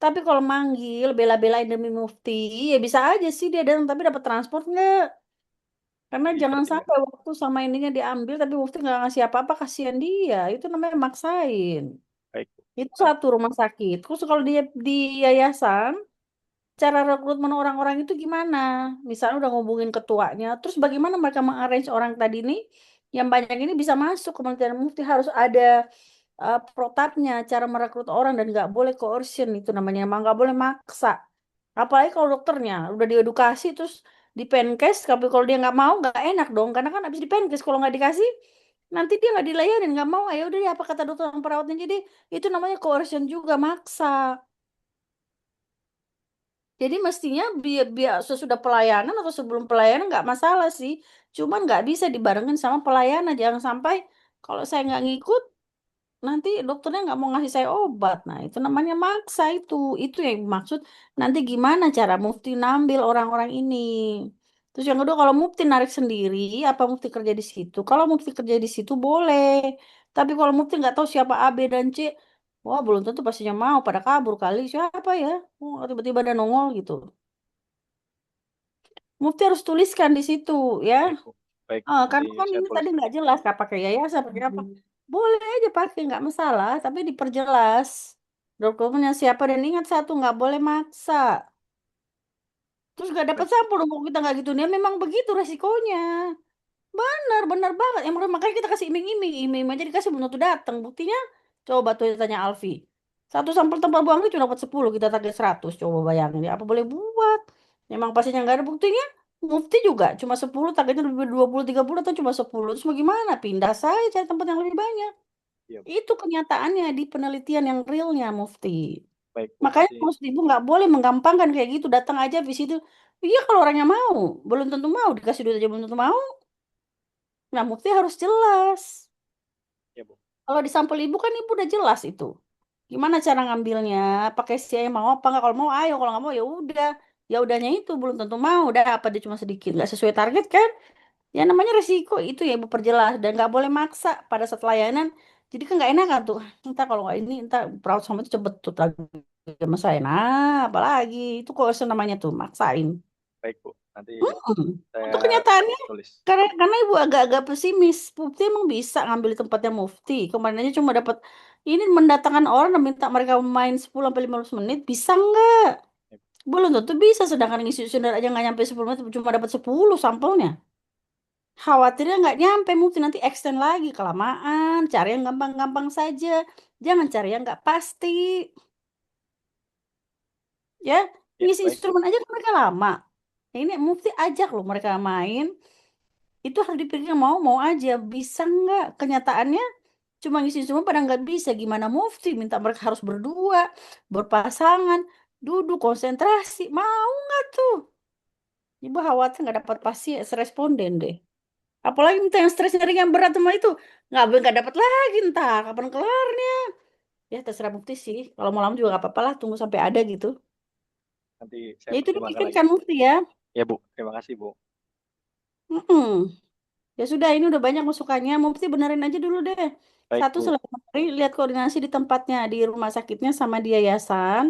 Tapi kalau manggil, bela-belain demi Mufti, ya bisa aja sih dia datang, tapi dapat transport nggak? Karena Jadi jangan seperti sampai waktu sama ininya diambil, tapi Mufti nggak ngasih apa-apa, kasihan dia. Itu namanya maksain. baik Bu. Itu satu rumah sakit. Terus kalau dia di yayasan, cara rekrutmen orang-orang itu gimana? Misalnya udah ngubungin ketuanya, terus bagaimana mereka mengarrange orang tadi ini yang banyak ini bisa masuk Kementerian Mufti, harus ada protapnya, cara merekrut orang dan nggak boleh coercion itu namanya, emang nggak boleh maksa. Apalagi kalau dokternya udah diedukasi terus di penkes, tapi kalau dia nggak mau nggak enak dong, karena kan habis di penkes kalau nggak dikasih nanti dia nggak dilayanin, nggak mau, ayo udah ya apa kata dokter yang perawatnya, jadi itu namanya coercion juga, maksa. Jadi mestinya biar sesudah pelayanan atau sebelum pelayanan nggak masalah sih. Cuman nggak bisa dibarengin sama pelayanan. Jangan sampai kalau saya nggak ngikut, nanti dokternya nggak mau ngasih saya obat. Nah itu namanya maksa itu. Itu yang maksud nanti gimana cara Mufti nambil orang-orang ini. Terus yang kedua, kalau Mufti narik sendiri, apa Mufti kerja di situ? Kalau Mufti kerja di situ boleh. Tapi kalau Mufti nggak tahu siapa A, B, dan C, wah belum tentu pastinya mau, pada kabur kali. Siapa ya? Oh, tiba-tiba ada nongol gitu. Mufti harus tuliskan di situ ya. Baik Bu. Baik, nanti Karena kan saya ini tadi tuliskan. nggak jelas, nggak pakai yayasan, pakai apa? Boleh aja pakai, nggak masalah. Tapi diperjelas. Dokumennya siapa, dan ingat satu, nggak boleh maksa. Terus nggak dapat Baik. sampel dong kalau kita nggak gitu. Ya memang begitu resikonya. Benar, benar banget. Yang makanya kita kasih iming-iming, iming aja dikasih belum tentu datang. Buktinya, coba tuh tanya Alfi. Satu sampel tempat buang itu cuma dapat 10, kita target 100. Coba bayangin, ya apa boleh buat? Memang pastinya nggak ada buktinya. Mufti juga cuma 10, targetnya lebih 20, 30 atau cuma 10. Terus mau gimana? Pindah saya cari tempat yang lebih banyak. Iya Bu. Itu kenyataannya di penelitian yang realnya, Mufti. Baik Bu, Makanya nanti maksud ibu nggak boleh menggampangkan kayak gitu. Datang aja di situ. Iya kalau orangnya mau, belum tentu mau. Dikasih duit aja belum tentu mau. Nah, Mufti harus jelas. ya Bu. Kalau di sampel ibu kan ibu udah jelas itu. Gimana cara ngambilnya? Pakai si yang mau apa nggak? Kalau mau ayo, kalau nggak mau ya udah. Ya udahnya itu belum tentu mau. Udah apa dia cuma sedikit, nggak sesuai target kan? Ya namanya resiko itu ya Ibu perjelas dan nggak boleh maksa pada saat layanan. Jadi kan nggak enakan tuh. Entah kalau nggak ini, entah perawat sama itu cepet tuh lagi sama saya. Nah, apalagi itu kok namanya tuh maksain. Baik, Bu. Nanti Untuk saya kenyataannya, tulis. karena ibu agak-agak pesimis, Mufti emang bisa ngambil tempatnya Mufti. Kemarin aja cuma dapat ini mendatangkan orang dan minta mereka main 10 sampai 15 menit, bisa nggak? Belum tentu bisa, sedangkan ngisi sundar aja nggak nyampe 10 menit, cuma dapat 10 sampelnya. Khawatirnya nggak nyampe, Mufti nanti extend lagi, kelamaan, cari yang gampang-gampang saja. Jangan cari yang nggak pasti. Ya, Ya, ngisi baik, Bu. instrumen aja kan mereka lama. Ini Mufti ajak loh mereka main. Itu harus dipikir mau aja bisa nggak kenyataannya cuma ngisi semua pada nggak bisa gimana mufti minta mereka harus berdua berpasangan duduk konsentrasi mau nggak tuh ibu khawatir nggak dapat pasien responden deh apalagi minta yang stresnya ringan berat sama itu nggak dapat lagi ntar kapan kelarnya ya terserah mufti sih kalau mau lama juga nggak apa-apa lah tunggu sampai ada gitu Nanti ya saya itu pertimbangkan lagi. dipikirkan mufti ya. Ya, Bu. Terima kasih, Bu. Mm-mm. Ya sudah, ini udah banyak masukannya. Mufti benerin aja dulu deh. Baik, Satu, Bu. selamat hari, lihat koordinasi di tempatnya, di rumah sakitnya sama di yayasan.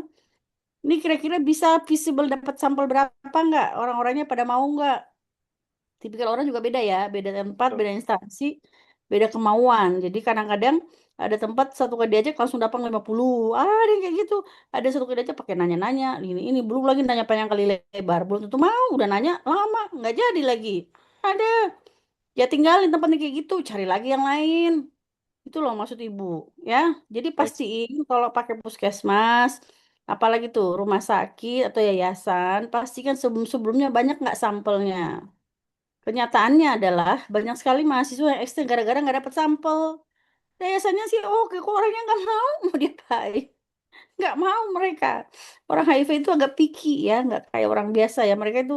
Ini kira-kira bisa visible dapat sampel berapa nggak? Orang-orangnya pada mau nggak? Tipikal orang juga beda ya, beda tempat, Betul. beda instansi, beda kemauan. Jadi kadang-kadang ada tempat satu kali diajak langsung dapat 50. Ada yang kayak gitu. Ada satu kali diajak pakai nanya-nanya. Ini belum lagi nanya panjang kali lebar. Belum tentu mau, udah nanya lama, nggak jadi lagi. Ada. Ya tinggalin tempatnya kayak gitu, cari lagi yang lain. Itu loh maksud ibu, ya. Jadi Baik, Bu. pastiin kalau pakai puskesmas, apalagi tuh rumah sakit atau yayasan, pastikan sebelum-sebelumnya banyak nggak sampelnya. Kenyataannya adalah banyak sekali mahasiswa yang ekstern gara-gara nggak dapat sampel. Yayasannya sih oke, kok orangnya nggak mau diapain. Nggak mau mereka. Orang HIV itu agak picky ya, nggak kayak orang biasa ya. Mereka itu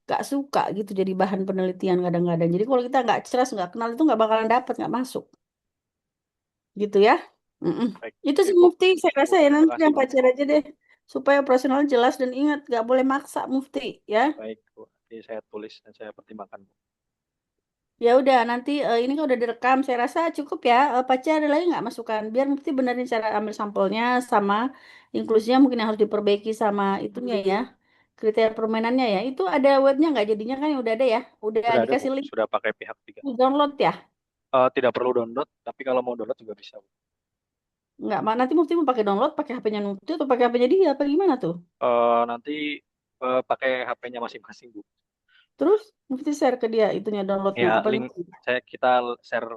nggak suka gitu jadi bahan penelitian kadang-kadang. Jadi kalau kita nggak ceras, nggak kenal itu nggak bakalan dapet, nggak masuk. Gitu ya. Mm-mm. Baik. Itu Oke, sih Bu. Mufti, saya Baik, Bu. rasa ya Terima nanti kasih, yang Bu. pacar aja deh. Supaya operasional jelas dan ingat, nggak boleh maksa Mufti ya. Baik, Bu. Nanti saya tulis dan saya pertimbangkan, Bu. Ya udah nanti ini kan udah direkam, saya rasa cukup ya. Pacar ada lagi nggak masukan? Biar Mufti benerin cara ambil sampelnya sama inklusinya mungkin yang harus diperbaiki sama itunya ya. Kriteria permainannya ya. Itu ada webnya nggak jadinya kan yang udah ada ya. Udah Sudah ada, Bu. dikasih link Sudah pakai pihak ketiga. download ya. Tidak perlu download, tapi kalau mau download juga bisa, Bu. Nggak, nanti Mufti mau pakai download pakai HP-nya Mufti atau pakai HP-nya dia apa gimana tuh? Nanti pakai HP-nya masing-masing, Bu. Terus Mufti share ke dia itunya downloadnya Ya, apa link gimana? kita share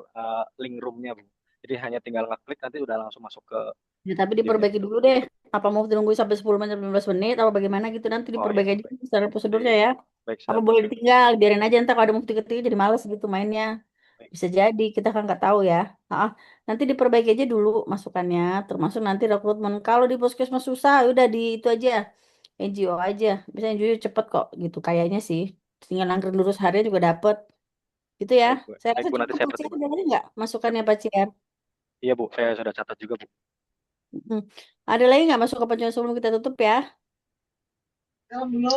link roomnya, Bu. Jadi hanya tinggal ngeklik nanti udah langsung masuk ke Ya, tapi gamenya. diperbaiki dulu deh. Apa mau nunggu sampai 10 menit, 15 menit, apa bagaimana gitu. Nanti Oh ya, diperbaiki aja baik. secara Nanti prosedurnya ya. baik Apa saya boleh tulis. ditinggal, biarin aja ntar kalau ada bukti ketiga jadi males gitu mainnya. Baik, Bisa jadi, kita kan nggak tahu ya. Nanti diperbaiki aja dulu masukannya, termasuk nanti rekrutmen. Kalau di puskesmas susah, udah di itu aja, NGO aja. Biasanya NGO cepet kok gitu, kayaknya sih. Tinggal nangkring lurus harinya juga dapet. Gitu ya. baik, Bu. Saya Baik, rasa Bu, nanti cukup, saya Pak Ciar. Ada pertimbangkan. lagi nggak Siap. masukannya Pak Ciar? Iya, Bu, saya sudah catat juga, Bu. Hmm. Ada lagi nggak masuk ke penjelasan sebelum kita tutup ya?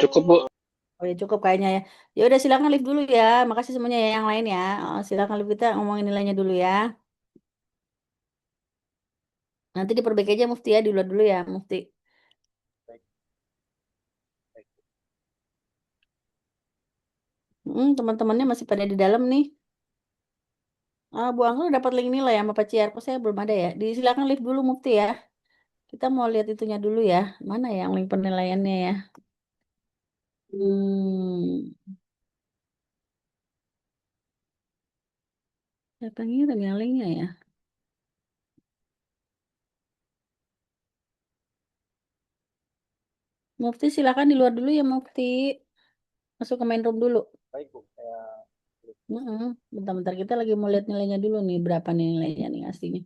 Cukup, Bu. Oh ya cukup kayaknya ya. Ya udah silakan live dulu ya. Makasih semuanya ya yang lain ya. Silakan live kita ngomongin nilainya dulu ya. Nanti diperbaiki aja Mufti ya, di luar dulu ya Mufti. Baik, baik. Teman-temannya masih pada di dalam nih. Bu Angel dapat link nilai sama Pak Ciar. Kok saya belum ada ya? Silakan live dulu Mufti ya. Kita mau lihat itunya dulu ya. Mana ya yang link penilaiannya ya? Hmm. Siapa ngirim ya linknya ya? Mufti silakan di luar dulu ya Mufti. Masuk ke main room dulu. Baik, Bu. Saya Bentar-bentar kita lagi mau lihat nilainya dulu nih. Berapa nih nilainya nih aslinya.